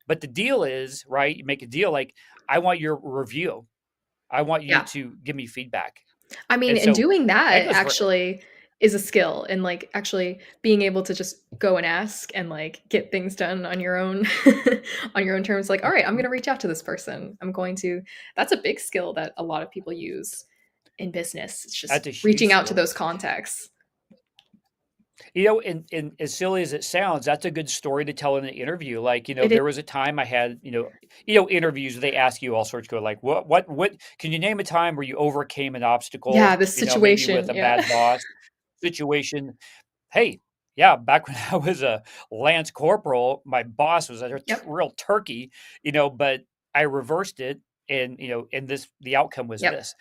[SPEAKER 1] But the deal is, right, you make a deal like, "I want your review. I want you
[SPEAKER 2] Yeah.
[SPEAKER 1] to give me feedback."
[SPEAKER 2] I mean,
[SPEAKER 1] And
[SPEAKER 2] and
[SPEAKER 1] so
[SPEAKER 2] doing
[SPEAKER 1] that
[SPEAKER 2] that
[SPEAKER 1] goes for
[SPEAKER 2] actually is a skill, and, like, actually being able to just go and ask and, like, get things done on your own on your own terms, like, "Alright, I'm
[SPEAKER 1] Mhm.
[SPEAKER 2] gonna reach out to this person. I'm going to" That's a big skill that a lot of people use in business. It's just
[SPEAKER 1] That's a huge
[SPEAKER 2] reaching out to
[SPEAKER 1] skill.
[SPEAKER 2] those contacts.
[SPEAKER 1] And as silly as it sounds, that's a good story to tell in an interview. Like,
[SPEAKER 2] It is.
[SPEAKER 1] there was a time I had, interviews, they ask you all sorts, go like, what can you name a time where you overcame an
[SPEAKER 2] Yeah,
[SPEAKER 1] obstacle,
[SPEAKER 2] this
[SPEAKER 1] maybe with
[SPEAKER 2] situation,
[SPEAKER 1] a
[SPEAKER 2] yeah.
[SPEAKER 1] bad boss situation? Hey, yeah, back when I was a lance corporal, my boss was a
[SPEAKER 2] Yep,
[SPEAKER 1] real turkey, but I reversed it, and the outcome was
[SPEAKER 2] yep.
[SPEAKER 1] this,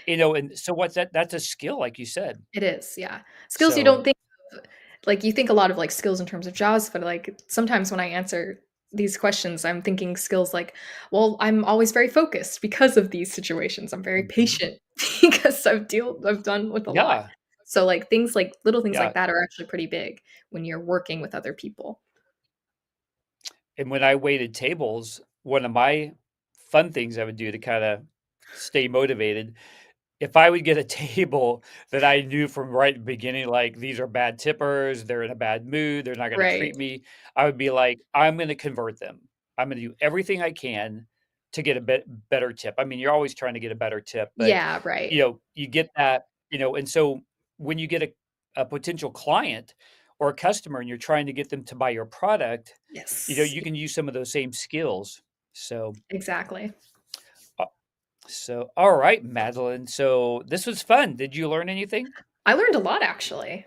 [SPEAKER 1] and so what's that? That's a skill, like you said.
[SPEAKER 2] It is, yeah. Skills you
[SPEAKER 1] So,
[SPEAKER 2] don't think of, like, you think a lot of, like, skills in terms of jobs, but, like, sometimes when I answer these questions, I'm thinking skills like, well, I'm always very focused because of these situations. I'm very
[SPEAKER 1] mhm.
[SPEAKER 2] patient because I've done with a lot.
[SPEAKER 1] Yeah,
[SPEAKER 2] So, like, things like little things like
[SPEAKER 1] yeah.
[SPEAKER 2] that are actually pretty big when you're working with other people.
[SPEAKER 1] And when I waited tables, one of my fun things I would do to kinda stay motivated, if I would get a table that I knew from right at the beginning, like, these are bad tippers, they're in a bad mood, they're not gonna
[SPEAKER 2] Right.
[SPEAKER 1] treat me, I would be like, "I'm gonna convert them. I'm gonna do everything I can to get a better tip." I mean, you're always trying to get a better tip, but,
[SPEAKER 2] Yeah, right.
[SPEAKER 1] you get that, and so when you get a potential client or a customer and you're trying to get them to buy your product,
[SPEAKER 2] Yes.
[SPEAKER 1] you can use some of those same skills. So,
[SPEAKER 2] Exactly.
[SPEAKER 1] uh, all right, Madeline. So this was fun. Did you learn anything?
[SPEAKER 2] I learned a lot actually.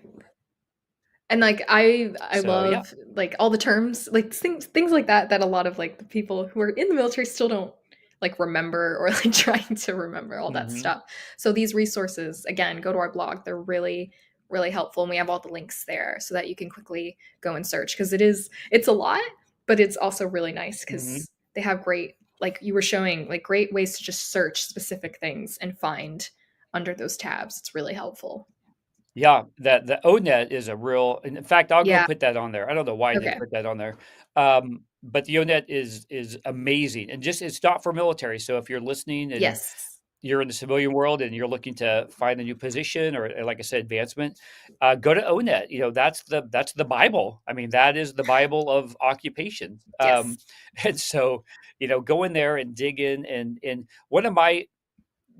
[SPEAKER 2] And, like, I
[SPEAKER 1] So yeah.
[SPEAKER 2] love, like, all the terms, like, things like that that a lot of, like, the people who are in the military still don't, like, remember or, like, trying to remember all that
[SPEAKER 1] Hmm.
[SPEAKER 2] stuff. So these resources, again, go to our blog. They're really, really helpful, and we have all the links there so that you can quickly go and search because it's a lot, but it's also really nice
[SPEAKER 1] Hmm.
[SPEAKER 2] because they have great, like you were showing, like, great ways to just search specific things and find under those tabs. It's really helpful.
[SPEAKER 1] Yeah, that the ONET is a real. And in fact, I'll go
[SPEAKER 2] Yeah.
[SPEAKER 1] put that on there. I don't know why I didn't
[SPEAKER 2] Okay.
[SPEAKER 1] put that on there, but the ONET is amazing, and just it's not for military. So if you're listening and
[SPEAKER 2] Yes.
[SPEAKER 1] you're in the civilian world and you're looking to find a new position or, like I said, advancement, go to ONET. That's the Bible. I mean, that is the Bible of occupations.
[SPEAKER 2] Yes.
[SPEAKER 1] And so, go in there and dig in. And one of my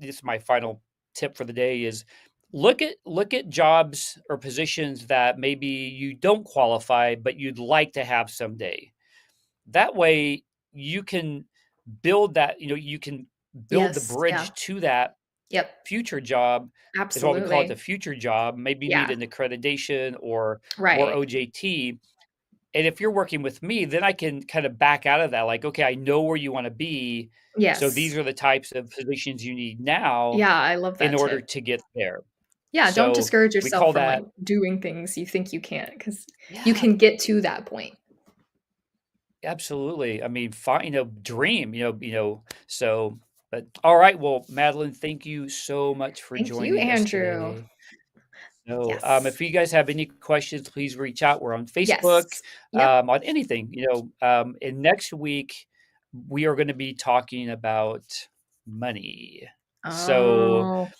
[SPEAKER 1] this is my final tip for the day is look at jobs or positions that maybe you don't qualify, but you'd like to have someday. That way you can you can build the
[SPEAKER 2] Yes, yeah.
[SPEAKER 1] bridge to that
[SPEAKER 2] Yep.
[SPEAKER 1] future job is why we call it the
[SPEAKER 2] Absolutely.
[SPEAKER 1] future job, maybe need
[SPEAKER 2] Yeah.
[SPEAKER 1] an accreditation or more
[SPEAKER 2] Right.
[SPEAKER 1] OJT. And if you're working with me, then I can kind of back out of that. Like, okay, I know where you want to be. So these
[SPEAKER 2] Yes.
[SPEAKER 1] are the types of positions you need now
[SPEAKER 2] Yeah, I love
[SPEAKER 1] in
[SPEAKER 2] that
[SPEAKER 1] order
[SPEAKER 2] tip.
[SPEAKER 1] to get there.
[SPEAKER 2] Yeah, don't
[SPEAKER 1] So
[SPEAKER 2] discourage
[SPEAKER 1] we
[SPEAKER 2] yourself
[SPEAKER 1] call
[SPEAKER 2] from, like,
[SPEAKER 1] that,
[SPEAKER 2] doing things you think you can't, because you
[SPEAKER 1] yeah,
[SPEAKER 2] can get to that point.
[SPEAKER 1] absolutely. I mean, fine, dream, so, but all right. Well, Madeline, thank you so much for
[SPEAKER 2] Thank you,
[SPEAKER 1] joining us
[SPEAKER 2] Andrew.
[SPEAKER 1] today. So,
[SPEAKER 2] Yes.
[SPEAKER 1] if you guys have any questions, please reach out. We're on Facebook,
[SPEAKER 2] Yes. Yep.
[SPEAKER 1] on anything, and next week we are going to be talking about money. So,
[SPEAKER 2] Oh.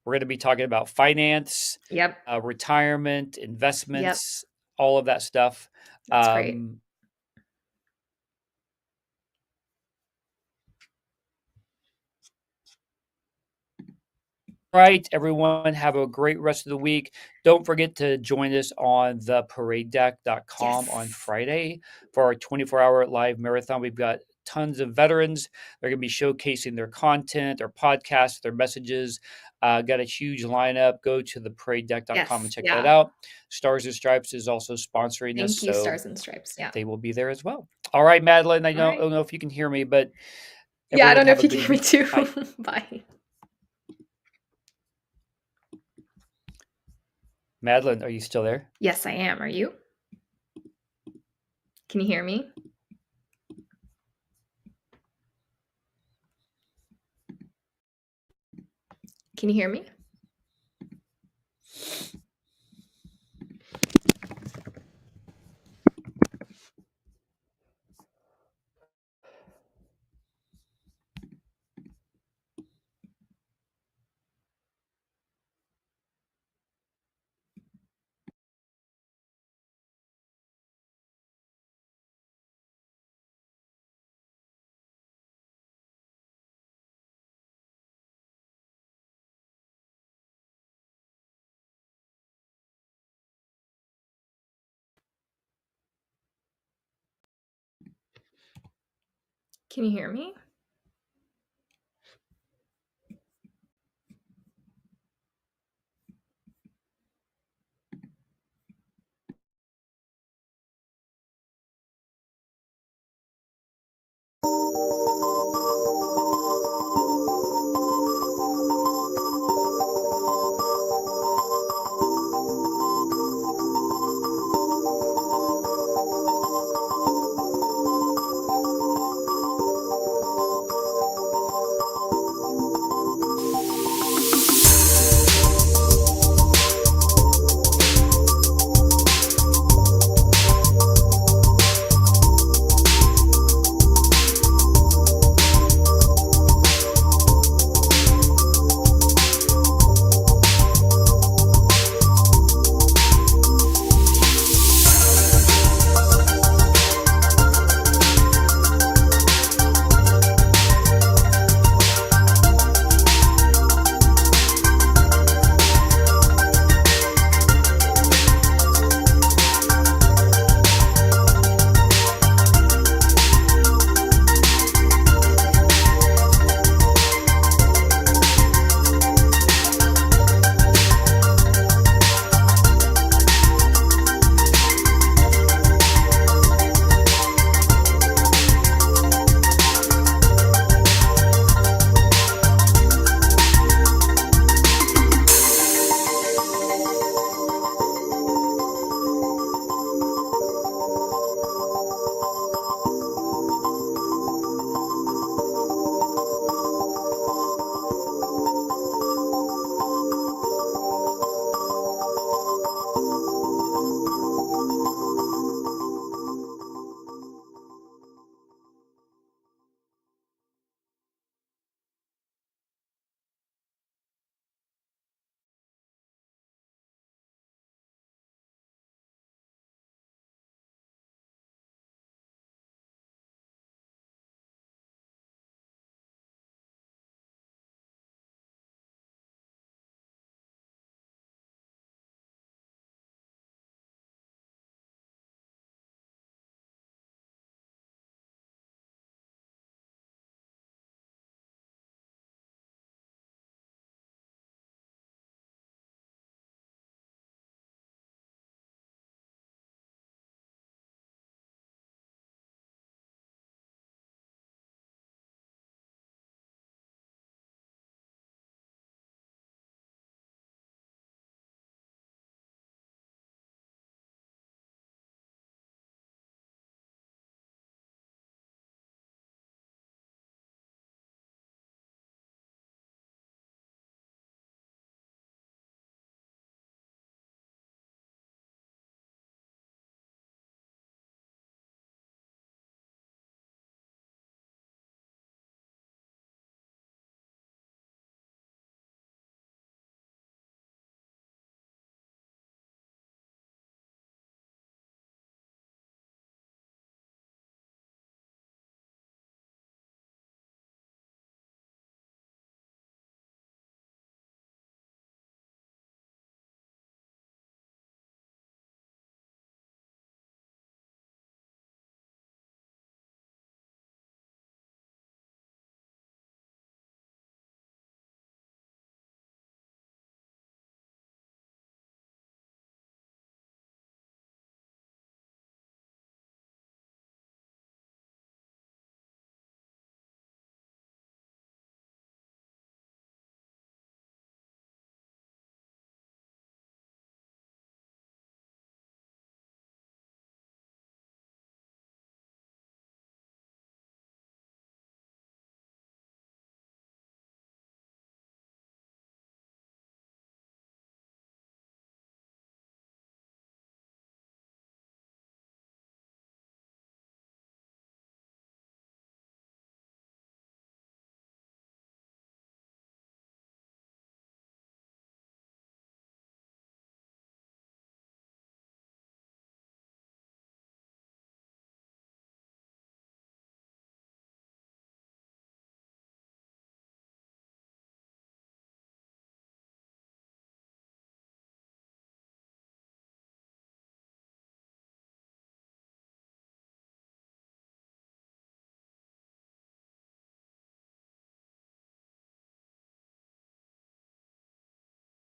[SPEAKER 1] we're going to be talking about finance,
[SPEAKER 2] Yep.
[SPEAKER 1] retirement,
[SPEAKER 2] Yep.
[SPEAKER 1] investments, all of that stuff.
[SPEAKER 2] That's great.
[SPEAKER 1] Um, Right, everyone, have a great rest of the week. Don't forget to join us on theparadedeck.com on
[SPEAKER 2] Yes.
[SPEAKER 1] Friday for our 24-hour live marathon. We've got tons of veterans. They're going to be showcasing their content, their podcasts, their messages. Got a huge lineup. Go to theparadedeck.com and
[SPEAKER 2] Yes.
[SPEAKER 1] check that
[SPEAKER 2] Yeah.
[SPEAKER 1] out. Stars and Stripes is also sponsoring this,
[SPEAKER 2] Thank you,
[SPEAKER 1] so
[SPEAKER 2] Stars and Stripes. Yeah.
[SPEAKER 1] they will be there as well. All right, Madeline,
[SPEAKER 2] All right.
[SPEAKER 1] don't know if you can hear me, but
[SPEAKER 2] Yeah, I
[SPEAKER 1] everyone
[SPEAKER 2] don't know
[SPEAKER 1] have
[SPEAKER 2] if
[SPEAKER 1] a
[SPEAKER 2] you can
[SPEAKER 1] good
[SPEAKER 2] hear me
[SPEAKER 1] week.
[SPEAKER 2] too.
[SPEAKER 1] Bye.
[SPEAKER 2] Bye.
[SPEAKER 1] Madeline, are you still there?
[SPEAKER 2] Yes, I am. Are you? Can you hear me? Can you hear me? Can you hear me?